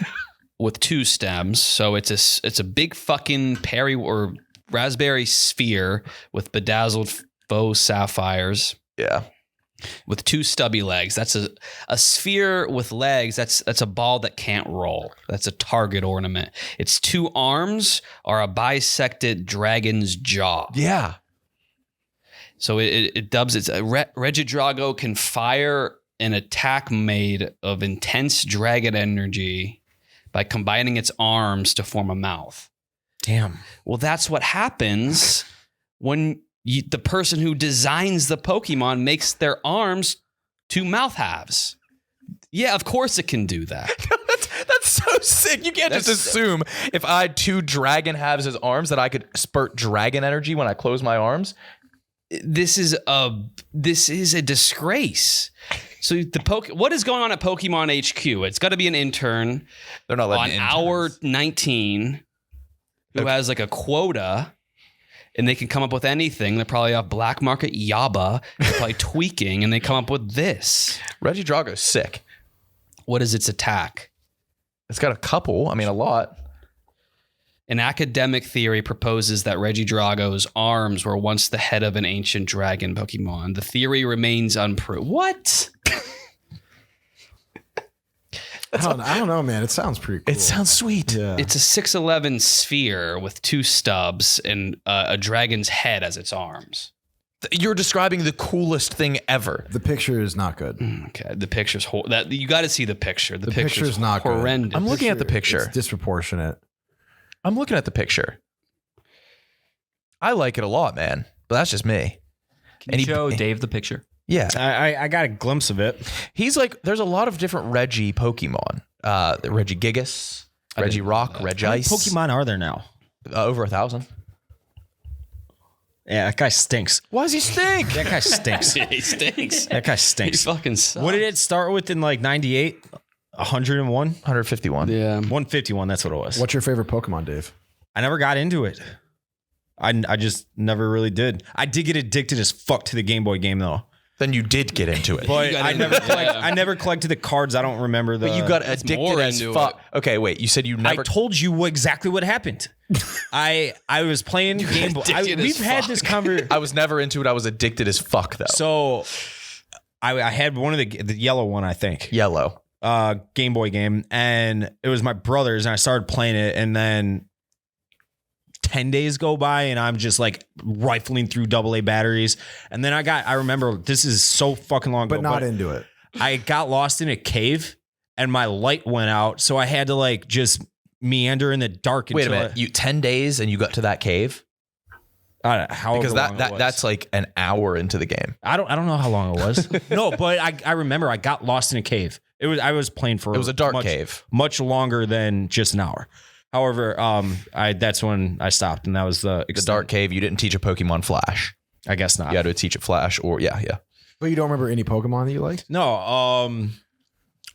with 2 stems. So it's a big fucking peri or raspberry sphere with bedazzled faux sapphires. Yeah. With 2 stubby legs. That's a sphere with legs. That's a ball that can't roll. That's a target ornament. Its 2 arms are a bisected dragon's jaw. Yeah. So it dubs it. Regidrago can fire an attack made of intense dragon energy by combining its arms to form a mouth. Damn. Well, that's what happens when the person who designs the Pokemon makes their arms 2 mouth halves. Yeah, of course it can do that. That's so sick. You can't just assume if I had 2 dragon halves as arms that I could spurt dragon energy when I close my arms. This is a disgrace. So what is going on at Pokemon HQ? It's got to be an intern. They're not letting on interns. hour 19 who has like a quota. And they can come up with anything. They're probably off black market Yaba. They're probably tweaking, and they come up with this. Regidrago's sick. What is its attack? It's got a couple. I mean, a lot. An academic theory proposes that Regidrago's arms were once the head of an ancient dragon Pokemon. The theory remains unproven. What? I don't know, man. It sounds pretty cool. It sounds sweet. Yeah. It's a 6'11" sphere with 2 stubs and a dragon's head as its arms. You're describing the coolest thing ever. The picture is not good. Okay, the picture's that you got to see the picture. The picture's not good. horrendous. I'm looking at the picture. It's disproportionate. I'm looking at the picture. I like it a lot, man. But that's just me. Can you show Dave the picture? Yeah. I got a glimpse of it. He's like, there's a lot of different Reggie Pokemon. Reggie Gigas, Reggie Rock, Reggie How many Ice. Pokemon are there now? Over 1,000. Yeah, that guy stinks. Why does he stink? That guy stinks. he stinks. That guy He stinks. fucking sucks. What did it start with in like 98? 101? 151. Yeah. 151, that's what it was. What's your favorite Pokemon, Dave? I never got into it. I just never really did. I did get addicted as fuck to the Game Boy game though. Then you did get into it. But got I into never it, yeah. I never collected the cards. I don't remember the But you got addicted more as into fuck. Okay, wait. You said you I never. told you exactly what happened. I was playing Game Boy. addicted as We've had fuck. this conversation. I was never into it. I was addicted as fuck though. So I had one of the yellow one, I think. Yellow. Game Boy game, and it was my brother's, and I started playing it, and then 10 days go by and I'm just like rifling through AA batteries. And then I remember, this is so fucking long But ago, not into it. I got lost in a cave and my light went out. So I had to like just meander in the dark. Wait a until minute. You 10 days and you got to that cave? I don't know, however Because long it was. that's like an hour into the game. I don't know how long it was. No, but I remember I got lost in a cave. I was playing for It was a dark cave. much longer than just an hour. However, that's when I stopped, and that was the Dark cave. You didn't teach a Pokemon Flash. I guess not. You had to teach it Flash or yeah. But you don't remember any Pokemon that you liked? No,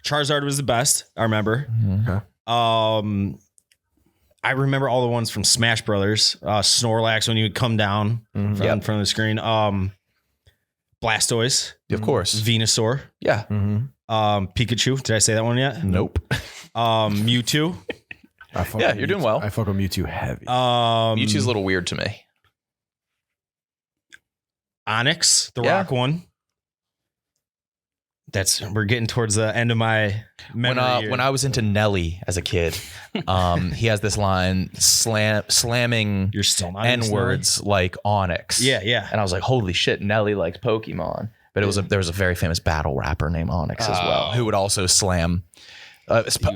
Charizard was the best. I remember. Okay. I remember all the ones from Smash Brothers. Snorlax when you would come down in front of the screen. Blastoise, Of course. Venusaur, Yeah. Pikachu. Did I say that one yet? Nope. Mewtwo. Yeah, you're doing well. I fuck with Mewtwo heavy. Mewtwo's a little weird to me. Onyx, the Yeah. rock one. We're getting towards the end of my memory. When I was into Nelly as a kid, he has this line slamming You're still not into N-words like Onyx. Yeah. And I was like, holy shit, Nelly likes Pokemon. But there was a very famous battle rapper named Onyx as well, who would also slam.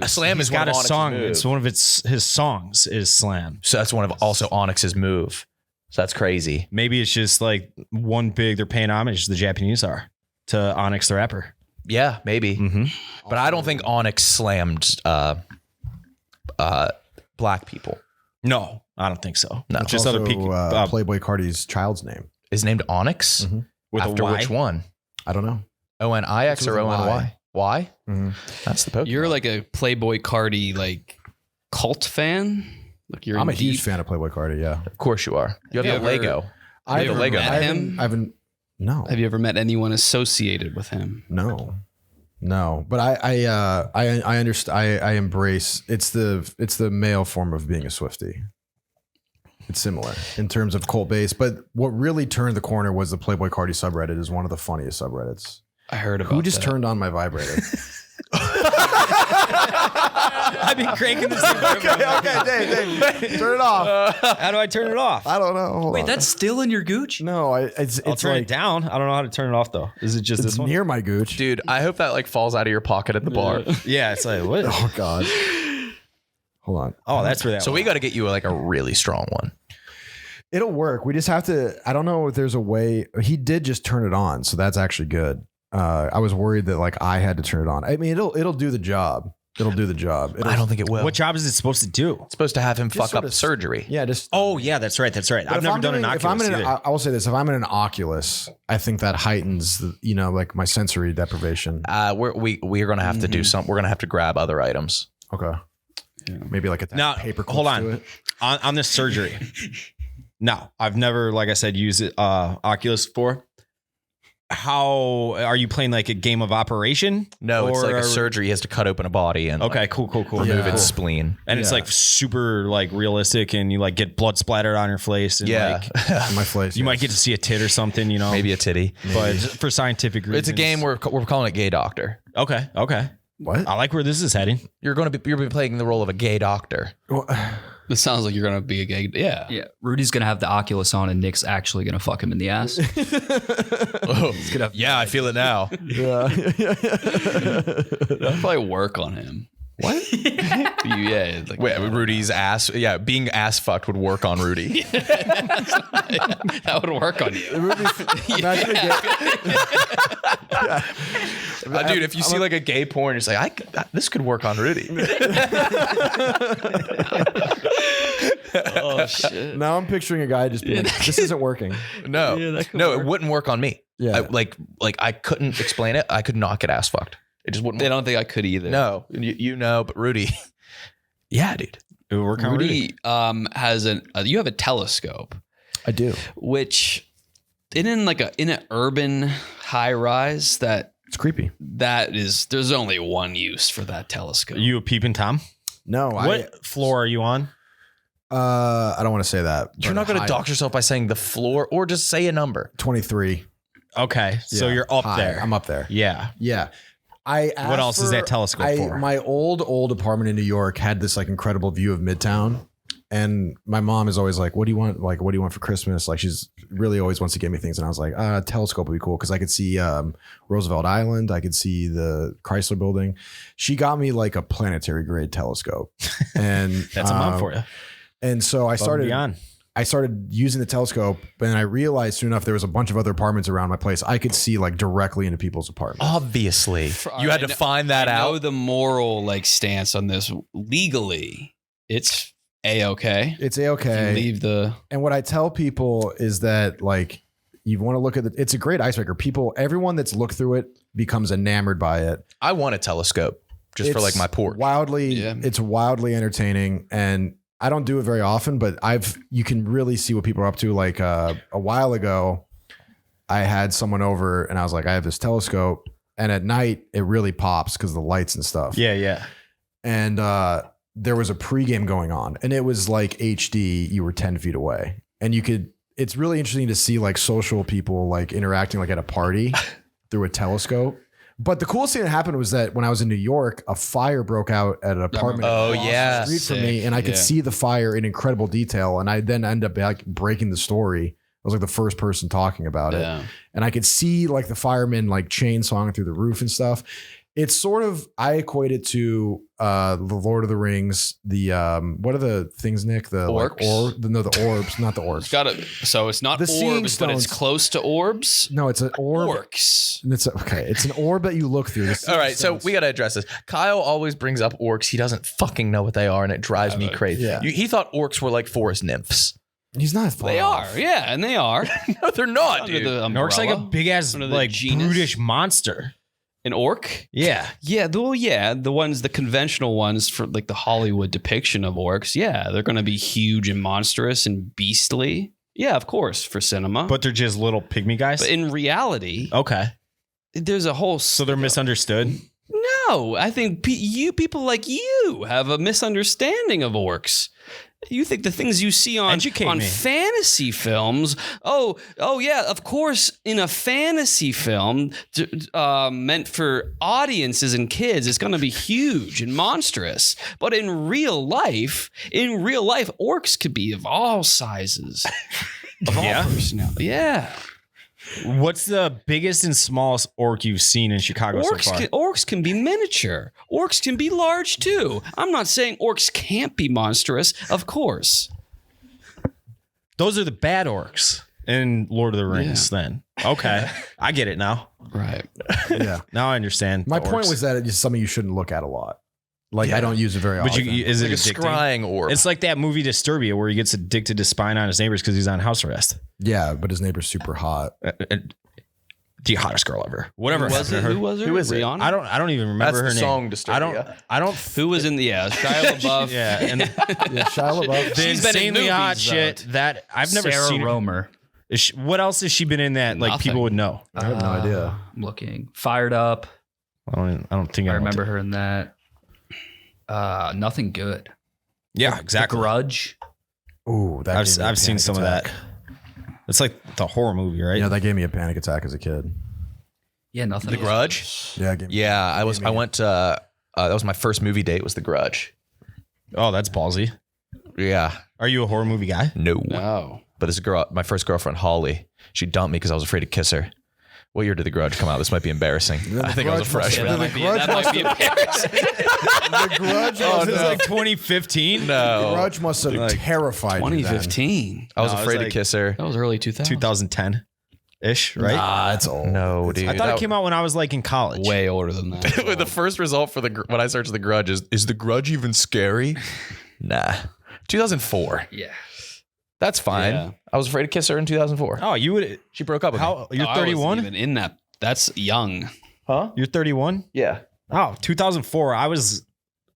Slam He's is got one of a Onyx's song. moves. It's one of his songs is Slam. So that's one of also Onyx's move. So that's crazy. Maybe it's just like they're paying homage, the Japanese are, to Onyx the rapper. Yeah, maybe. Mm-hmm. But I don't think Onyx slammed black people. No, I don't think so. No. Just Also, other people. Playboy Cardi's child's name. Is named Onyx? Mhm. With After a Y? which one? I don't know. Onix It's or with a Y. Ony? Y? Mhm. That's the Pokemon. You're like a Playboy Cardi like cult fan. Like you're I'm a in huge deep- fan of Playboy Cardi. Yeah. Of course you are. You have Have the you Lego. I Have you ever Lego. met him? I haven't. No. Have you ever met anyone associated with him? No, but I understand. I embrace. It's the male form of being a Swiftie. It's similar in terms of cult base, but what really turned the corner was the Playboy Cardi subreddit is one of the funniest subreddits. I heard about Who just that. turned on my vibrator? I've been cranking this thing. Dave, turn it off. How do I turn it off? I don't know. Hold Wait, on. that's still in your gooch? no. It's I'll turn like it down. I don't know how to turn it off though. Is it just it's this one? near my gooch. Dude, I hope that like falls out of your pocket at the bar. Yeah, it's like what? Oh God. Hold on. Oh, that's where that. So we got to get you like a really strong one. It'll work. We just have to. I don't know if there's a way. He did just turn it on, so that's actually good. I was worried that like I had to turn it on. I mean, it'll do the job. It'll do the job. I don't think it will. What job is it supposed to do? It's supposed to have him fuck sort up of- surgery. Yeah, just. Oh yeah, that's right. That's right. But I've if never I'm done an doing- if I'm Oculus in an, either. I will say this: if I'm in an Oculus, I think that heightens, like my sensory deprivation. We're gonna have to do something. We're gonna have to grab other items. Okay. Maybe like a Now, paper. hold clips to on. it. On this surgery. No, I've never, like I said, used it, Oculus for. How are you playing like a game of operation? No, it's like Or- a surgery. He has to cut open a body and Okay, like, cool. remove Yeah. its spleen. And it's Yeah. like super like realistic, and you like get blood splattered on your face. And Yeah, like, My face. you might get to see a tit or something, you know. maybe a titty. but for scientific reasons. It's a game we're calling it Gay Doctor. Okay. What? I like where this is heading. You're going to be playing the role of a gay doctor. This sounds like you're gonna be a gay. Yeah. Yeah, Rudy's gonna have the Oculus on, and Nick's actually gonna fuck him in the ass. He's gonna have Yeah, I feel it now. That'll probably work on him. What? Yeah. Like, Wait, Rudy's ass. Yeah, being ass fucked would work on Rudy. that would work on you. Imagine Dude, if you see like a gay porn, you're just like, this could work on Rudy. Oh shit. Now I'm picturing a guy just being like, this isn't working. No, it wouldn't work on me. Yeah. Like I couldn't explain it. I could not get ass fucked. It just wouldn't. They don't think I could either. No, you know, but Rudy, yeah, dude. It would work on Rudy. Rudy has you have a telescope, I do. which in an urban high rise It's creepy. there's only one use for that telescope. Are you a peeping Tom? No, What floor are you on? I don't want to say that. You're not going to dox yourself by saying the floor or just say a number. 23. Okay, so Yeah. you're up High. there. I'm up there. Yeah. Yeah. What else is that telescope for? My old apartment in New York had this like incredible view of Midtown. And my mom is always like, what do you want? Like, what do you want for Christmas? Like, she's really always wants to get me things. And I was like, a telescope would be cool. Cause I could see Roosevelt Island. I could see the Chrysler building. She got me like a planetary grade telescope. And That's a mom for you. And so I started using the telescope, and I realized soon enough there was a bunch of other apartments around my place. I could see like directly into people's apartments. Obviously, you had to find that I know out. the moral stance on this legally. It's A-okay. It's If A-okay. you leave the And what I tell people is that like you want to look at it's a great icebreaker. Everyone that's looked through it becomes enamored by it. I want a telescope just for It's like my porch. It's wildly entertaining, and I don't do it very often, but you can really see what people are up to. Like a while ago, I had someone over and I was like, I have this telescope, and at night it really pops because of the lights and stuff. Yeah, yeah. And there was a pregame going on, and it was like HD. You were 10 feet away, and it's really interesting to see like social people like interacting like at a party through a telescope. But the coolest thing that happened was that when I was in New York, a fire broke out at an apartment Oh, across yeah. the street from me, Sick. and I could Yeah. see the fire in incredible detail. And I then ended up like breaking the story. I was like the first person talking about it, and I could see like the firemen like chainsawing through the roof and stuff. It's sort of, I equate it to the Lord of the Rings. The what are the things, Nick? The Orcs? The orbs, not the orbs. So it's not The seeing orbs, but it's stones. close to orbs. No, it's an orb. Orcs. It's an orb that you look through. All right, so we got to address this. Kyle always brings up orcs. He doesn't fucking know what they are, and it drives me crazy. Yeah. He thought orcs were like forest nymphs. He's not far They off. are, yeah, and they are. No, they're not, Under dude. the An orc's like a umbrella. big ass Under the like genus. brutish monster. An orc. Yeah. Yeah, the conventional ones for like the Hollywood depiction of orcs. Yeah, they're going to be huge and monstrous and beastly. Yeah, of course, for cinema. But they're just little pygmy guys. But in reality, Okay. there's a whole. So they're misunderstood. No, I think people like you have a misunderstanding of orcs. You think the things you see on Educate me. fantasy films. Oh yeah, of course. In a fantasy film meant for audiences and kids, it's going to be huge and monstrous. But in real life, orcs could be of all sizes, of all personality. Yeah. What's the biggest and smallest orc you've seen in Chicago so far? Orcs can be miniature. Orcs can be large too. I'm not saying orcs can't be monstrous. Of course. Those are the bad orcs in Lord of the Rings then. Okay. I get it now. Right. Yeah. Now I understand. My the point orcs. was that it's something you shouldn't look at a lot. Like I don't use it very But often. is it Like a addicting? scrying orb. It's like that movie Disturbia where he gets addicted to spying on his neighbors because he's on house arrest. Yeah, but his neighbor's super hot. The hottest girl ever. Whatever Who was happened it? to her. Who was it? Who is it? Rihanna? I don't even That's remember her the name. song Disturbia. I don't Who was in the Shia LaBeouf? yeah, and Yeah, Shia LaBeouf. the She's been in insanely hot movies, shit that I've never Sarah seen. Romer. What else has she been in that like Nothing. people would know? I have no idea. I'm looking. Fired Up. I don't think I I remember her in that. Nothing good. Yeah, The exactly. Grudge. Ooh, that gave me a I've seen panic some attack. of that. It's like the horror movie, right? Yeah, that gave me a panic attack as a kid. Yeah, nothing. The Grudge. Yeah, it gave me- Yeah, I went to That was my first movie date. Was The Grudge. Oh, that's ballsy. Yeah. Are you a horror movie guy? No. No. But this girl, my first girlfriend, Holly, she dumped me because I was afraid to kiss her. What year did The Grudge come out? This might be embarrassing. I think I was a freshman. That might be embarrassing. The Grudge Oh, was this is like 2015? The No. Grudge must have terrified you then. 2015. I was No, it was afraid to like- kiss her. That was early 2000. 2010-ish, right? Nah, it's old. No, dude. I thought it came out when I was like in college. Way older than that. The first result for when I searched The Grudge is The Grudge even scary? Nah. 2004. Yeah. That's fine. Yeah. I was afraid to kiss her in 2004. Oh, you would. She broke up with me. How you're I wasn't 31? even in that. That's young. Huh? You're 31? Yeah. Oh, 2004. I was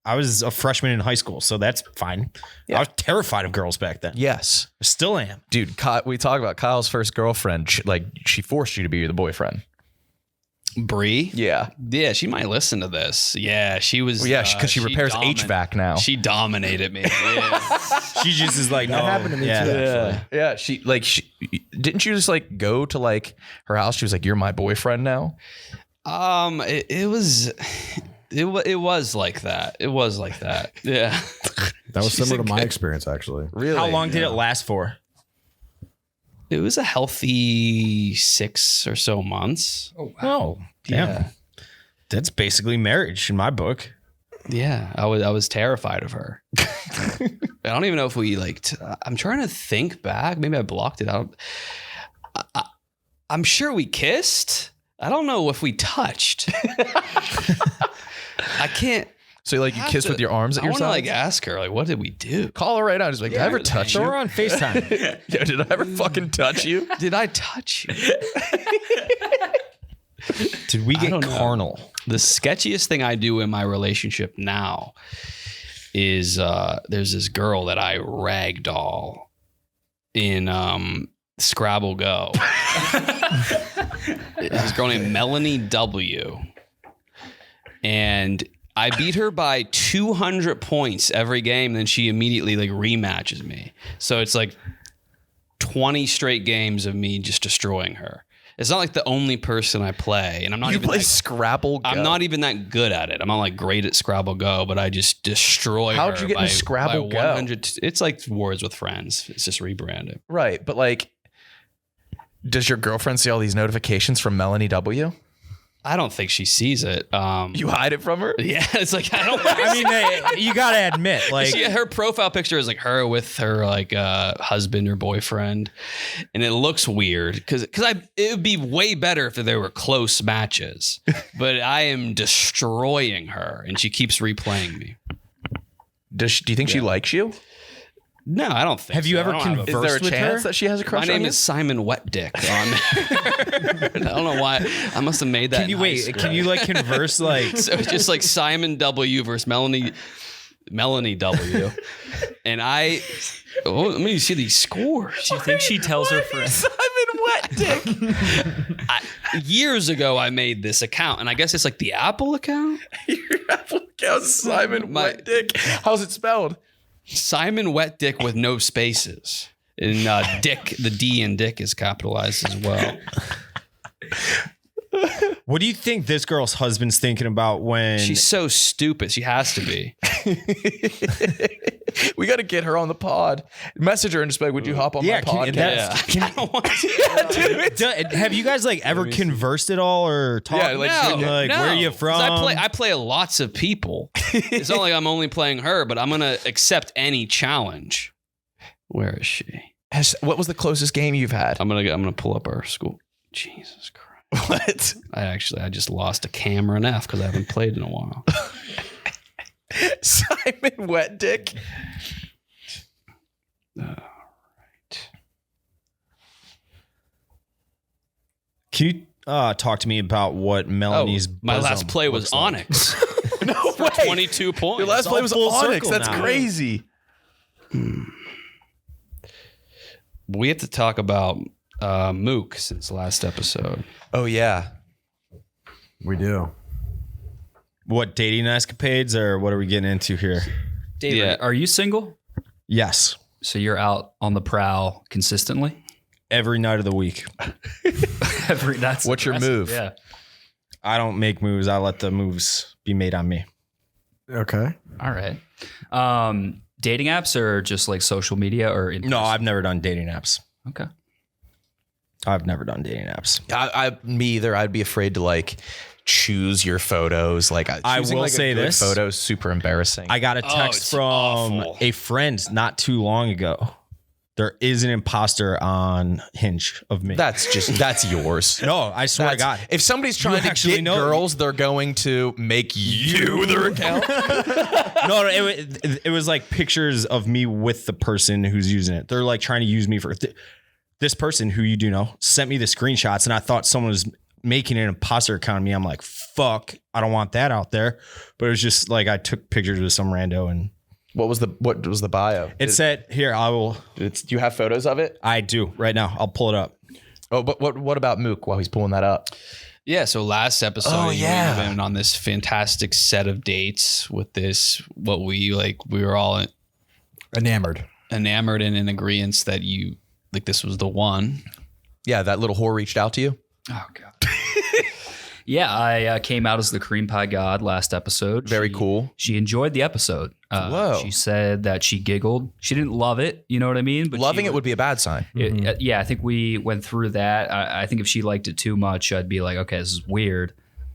a freshman in high school, so that's fine. Yeah. I was terrified of girls back then. Yes. I still am. Dude, we talk about Kyle's first girlfriend. She forced you to be the boyfriend. Bree? Yeah. Yeah, she might listen to this. Yeah, she was. Well, yeah, because she repairs HVAC now. She dominated me. Yeah. She just is like, That no. happened to me too, yeah. actually. Yeah. She didn't you just like go to like her house? She was like, "You're my boyfriend now." It was like that. It was like that. Yeah. That was similar to my experience, actually. Really? How long did it last for? It was a healthy 6 or so months. Oh, damn. That's basically marriage in my book. Yeah, I was terrified of her. I don't even know if we I'm trying to think back. Maybe I blocked it out. I'm sure we kissed. I don't know if we touched. I can't. So like you kissed with your arms at I your want to side? ask her what did we do? Call her right now. Just like, did I ever touch Throw her you? on FaceTime. Yeah, did I ever fucking touch you? Did I touch you? Did we get don't know. carnal? The sketchiest thing I do in my relationship now is there's this girl that I ragdoll in Scrabble Go. This girl named Melanie W. And I beat her by 200 points every game. And then she immediately rematches me. So it's like 20 straight games of me just destroying her. It's not like the only person I play, and I'm not. You even play that, Scrabble Go? I'm not even that good at it. I'm not great at Scrabble Go, but I just destroy. How'd her you get into Scrabble by Go? 100. It's like Words with Friends. It's just rebranded. Right, but does your girlfriend see all these notifications from Melanie W? I don't think she sees it. You hide it from her? Yeah, it's like I don't. I mean, you got to admit, Her profile picture is her with her husband or boyfriend, and it looks weird because it would be way better if there were close matches, but I am destroying her, and she keeps replaying me. Do you think she likes you? No, I don't think. Have you so. ever I don't have a- Is there a with chance her? that she has a crush My on name you? is Simon Wetdick on there. I don't know why. I must have made that. Can you in high wait? school. Can you converse So it's just Simon W versus Melanie W. And let me see these scores. Do you think she tells her friends? Simon Wetdick. Years ago, I made this account, and I guess it's the Apple account. Your Apple account, Simon My- Wetdick. How's it spelled? Simon Wetdick with no spaces. And Dick, the D in Dick is capitalized as well. What do you think this girl's husband's thinking about when She's so stupid. She has to be. We got to get her on the pod. Message her and just be like, would you hop on my podcast? I don't want to. Have you guys ever conversed at all or talked? Yeah, Where are you 'Cause from? I play lots of people. It's not like I'm only playing her, but I'm gonna accept any challenge. Where is she? What was the closest game you've had? I'm gonna pull up our school. Jesus Christ! What? I just lost a Cameron F because I haven't played in a while. Simon Wetdick. All right. Can you talk to me about what Melanie's my bosom last play was looks like? Onyx No for way. 22 points. Your last all play was full Onyx. circle That's now. crazy. We have to talk about Mook since last episode. Oh, yeah. We do. What, dating escapades or what are we getting into here? David, Yeah. are you single? Yes. So you're out on the prowl consistently? Every night of the week. That's What's your impressive. move? Yeah. I don't make moves. I let the moves be made on me. Okay. All right. Dating apps or just like social media or in No, I've never done dating apps. Okay. I've never done dating apps. Me either. I'd be afraid to like choose your photos. Like I choosing, will like, say a good this. photo is super embarrassing. I got a text it's from awful. a friend not too long ago. There is an imposter on Hinge of me. that's yours. No, I swear to God. If somebody's trying to actually get know- girls, they're going to make you their account. No, it was like pictures of me with the person who's using it. They're like trying to use me for this person who you do know sent me the screenshots, and I thought someone was making an imposter account of me. I'm like, fuck, I don't want that out there. But it was just like I took pictures with some rando, and What was the bio? it said here. Do you have photos of it? I do right now. I'll pull it up. Oh, but what about Mook while he's pulling that up? Yeah, so last episode, Oh, yeah. we went on this fantastic set of dates with this, we were all Enamored. enamored and in agreement that this was the one. Yeah, that little whore reached out to you. Oh God. Yeah, I came out as the cream pie god last episode. Very cool. She enjoyed the episode. Whoa. She said that she giggled. She didn't love it. You know what I mean? But Loving it would be a bad sign. Yeah, I think we went through that. I think if she liked it too much, I'd be like, okay, this is weird.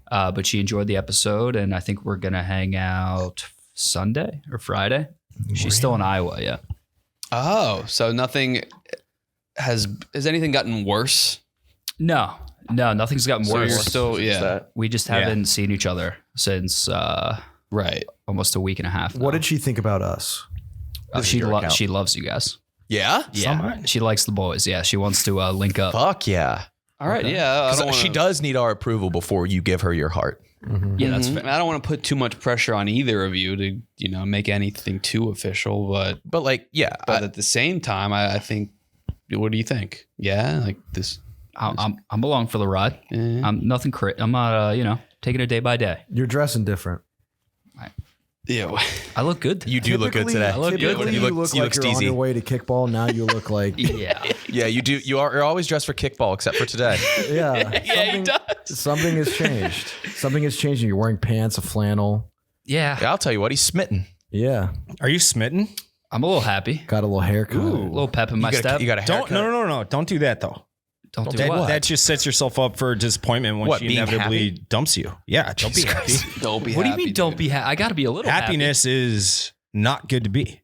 But she enjoyed the episode, and I think we're gonna hang out Sunday or Friday. She's still in Iowa. Yeah. Oh, so nothing has anything gotten worse? No, nothing's gotten So you're worse. still, yeah, We just haven't seen each other since right. almost a week and a half. What now. did she think about us? This is she your account. she loves you guys. Yeah? Yeah, she likes the boys. Yeah, she wants to link up. Fuck yeah. All right, yeah. I don't 'Cause she wanna- does need our approval before you give her your heart. Yeah, that's I don't want to put too much pressure on either of you to, make anything too official, but But like, yeah. at the same time, I think. What do you think? Yeah, like this. I'm along for the ride. eh. I'm nothing. I'm not. Taking it day by day. You're dressing different. Ew. I look good. You do look good Typically- today. I look good. Typically, You you look look like you're on your steezy. way to kickball. Now you look like Yeah. Yeah, you do. You're always dressed for kickball except for today. yeah. Yeah, he does. Something has changed. Something has changed. You're wearing pants, a flannel. Yeah. Yeah, I'll tell you what, he's smitten. Yeah, Are you smitten? I'm a little happy. got a little haircut. A little pep in my step. You got a haircut. Don't no. Don't do that though. Don't do That, what? that just sets yourself up for disappointment when What, she being inevitably dumps you. Yeah, don't be happy. Don't be What do you happy, mean? Don't dude. be happy. I got to be a little Happiness is not good to be.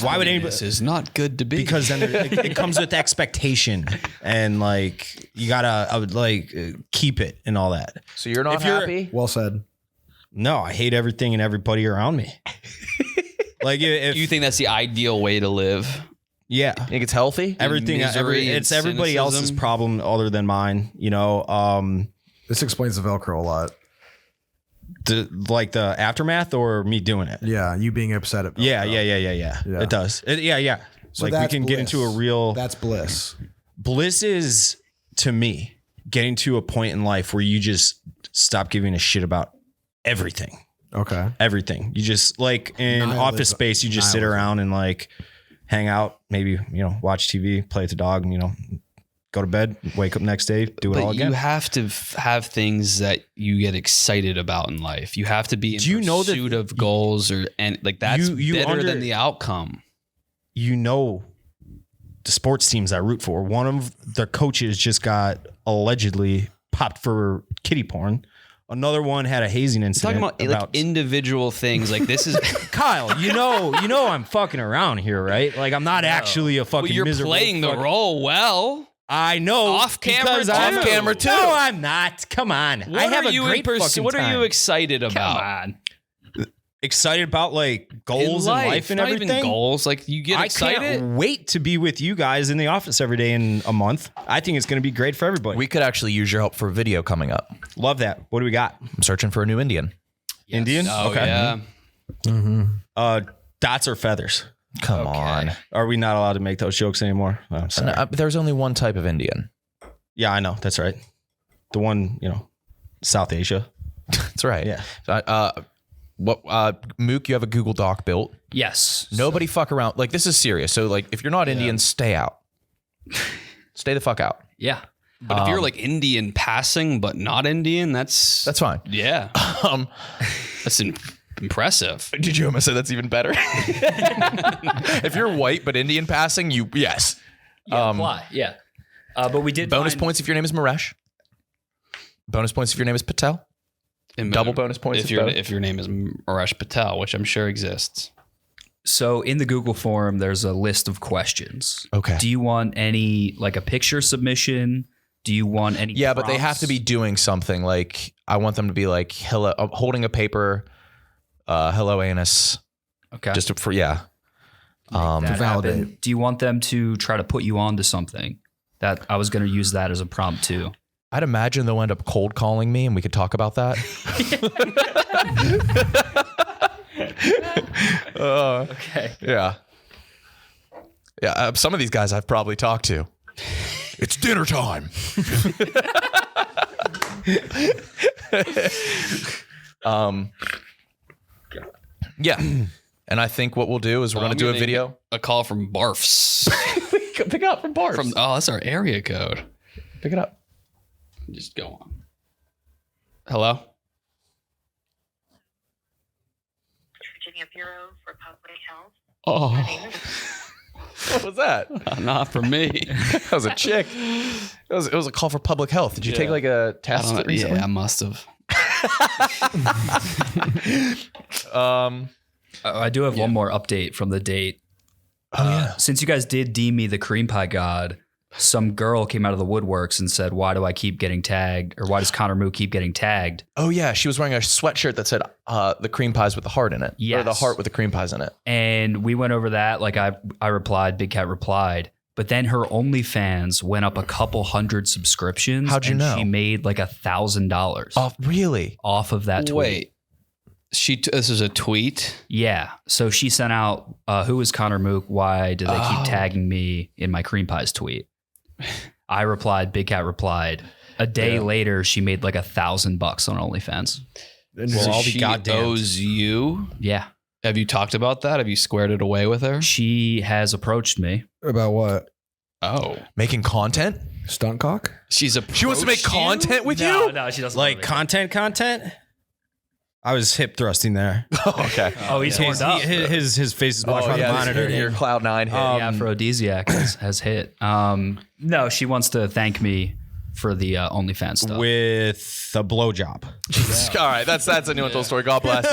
Why would anybody? This is not good to be. Because then it comes with expectation, and like you gotta keep it and all that. So you're not If you're- happy? Well said. No, I hate everything and everybody around me. Like if you think that's the ideal way to live? yeah, Think it's healthy? everything misery and it's everybody else's cynicism? problem other than mine. This explains the Velcro a lot. Like the aftermath or me doing it. Yeah, you being upset at Velcro. Yeah. Yeah. It does. Yeah. So like we that's can get into a bliss. real That's bliss. bliss is to me getting to a point in life where you just stop giving a shit about everything. Okay. Everything. You just like in Nihilism. office space, you just sit Nihilism. around and like hang out, maybe, watch TV, play with the dog, go to bed, wake up next day, do it all But again. you have to have things that you get excited about in life. You have to be in Do you know that- pursuit of goals, and like that's You better than the outcome. The sports teams I root for, one of their coaches just got allegedly popped for kiddie porn. Another one had a hazing incident. Talking about like individual things, like this is. Kyle, you know I'm fucking around here, right? Like I'm not actually a fucking Well, you're miserable playing the fucking- role well. I know. Off camera because too. I'm- Off camera too. No, I'm not. Come on. What I have are a you great fucking What are you time. excited about? Come on. Excited about like goals in life and not everything. Even goals, like you get I excited. can't wait to be with you guys in the office every day in a month. I think it's going to be great for everybody. We could actually use your help for a video coming up. Love that. What do we got? I'm searching for a new Indian. Indian? Oh Okay. yeah. Dots or feathers? Come on. Are we not allowed to make those jokes anymore? Oh, I'm sorry. No, there's only one type of Indian. Yeah, I know. That's right. The one, South Asia. That's right. Yeah. So, Mook, you have a Google Doc built. Yes. Nobody fuck around. Like, this is serious. So, like, if you're not Indian, stay out. Stay the fuck out. Yeah. But if you're like Indian passing but not Indian, that's That's fine. yeah. Um, That's impressive. Did you almost say that's even better? If you're white but Indian passing, yes. Apply. Yeah. But we did Bonus find- points if your name is Miresh. Bonus points if your name is Patel. Double bonus points if if your name is Miresh Patel, which I'm sure exists. So in the Google form, there's a list of questions. Okay. Do you want any, like a picture submission? Do you want any? Yeah, but they have prompts? to be doing something. Like I want them to be like hello, holding a paper. Hello, anus. Okay. Just for That validate. happen. Do you want them to try to put you onto something? That I was going to use that as a prompt too. I'd imagine they'll end up cold calling me, and we could talk about that. Okay. Yeah. Yeah. Some of these guys I've probably talked to. It's dinner time. Yeah. And I think what we'll do is we're going to do a video. A call from Barfs. Pick it up from Bars. That's our area code. Pick it up. Just go on. Hello? Virginia Bureau for Public Health. Oh, What was that? not for me. That was a chick. It was a call for public health. Did you take like a test recently? Yeah, I must have. I do have one more update from the date. Oh yeah. Since you guys did deem me the cream pie god, some girl came out of the woodworks and said, "Why do I keep getting tagged? Or why does Connor Moo keep getting tagged?" Oh yeah. She was wearing a sweatshirt that said the cream pies with the heart in it. Or Yes. the heart with the cream pies in it. And we went over that. Like I replied, Big Cat replied. But then her OnlyFans went up a couple hundred subscriptions. How'd you and know? She made like $1,000 Oh really? off of that tweet. Wait. This is a tweet? Yeah. So she sent out, "Who is Connor Mook? Why do they keep tagging me in my cream pies tweet?" I replied, Big Cat replied. A day later, she made like $1,000 on OnlyFans. Well, I'll be she goddamn. owes you? Yeah. Have you talked about that? Have you squared it away with her? She has approached me. About what? Oh. Making content? Stunt cock? She's She wants to make content with you? No, she doesn't. Like content. I was hip thrusting there. Okay. Oh, he's horned up. His face is watched by the monitor. Your Cloud 9 hit. The aphrodisiac has hit. No, she wants to thank me for the OnlyFans stuff. With a blowjob. All right, that's a new Untold story. God bless.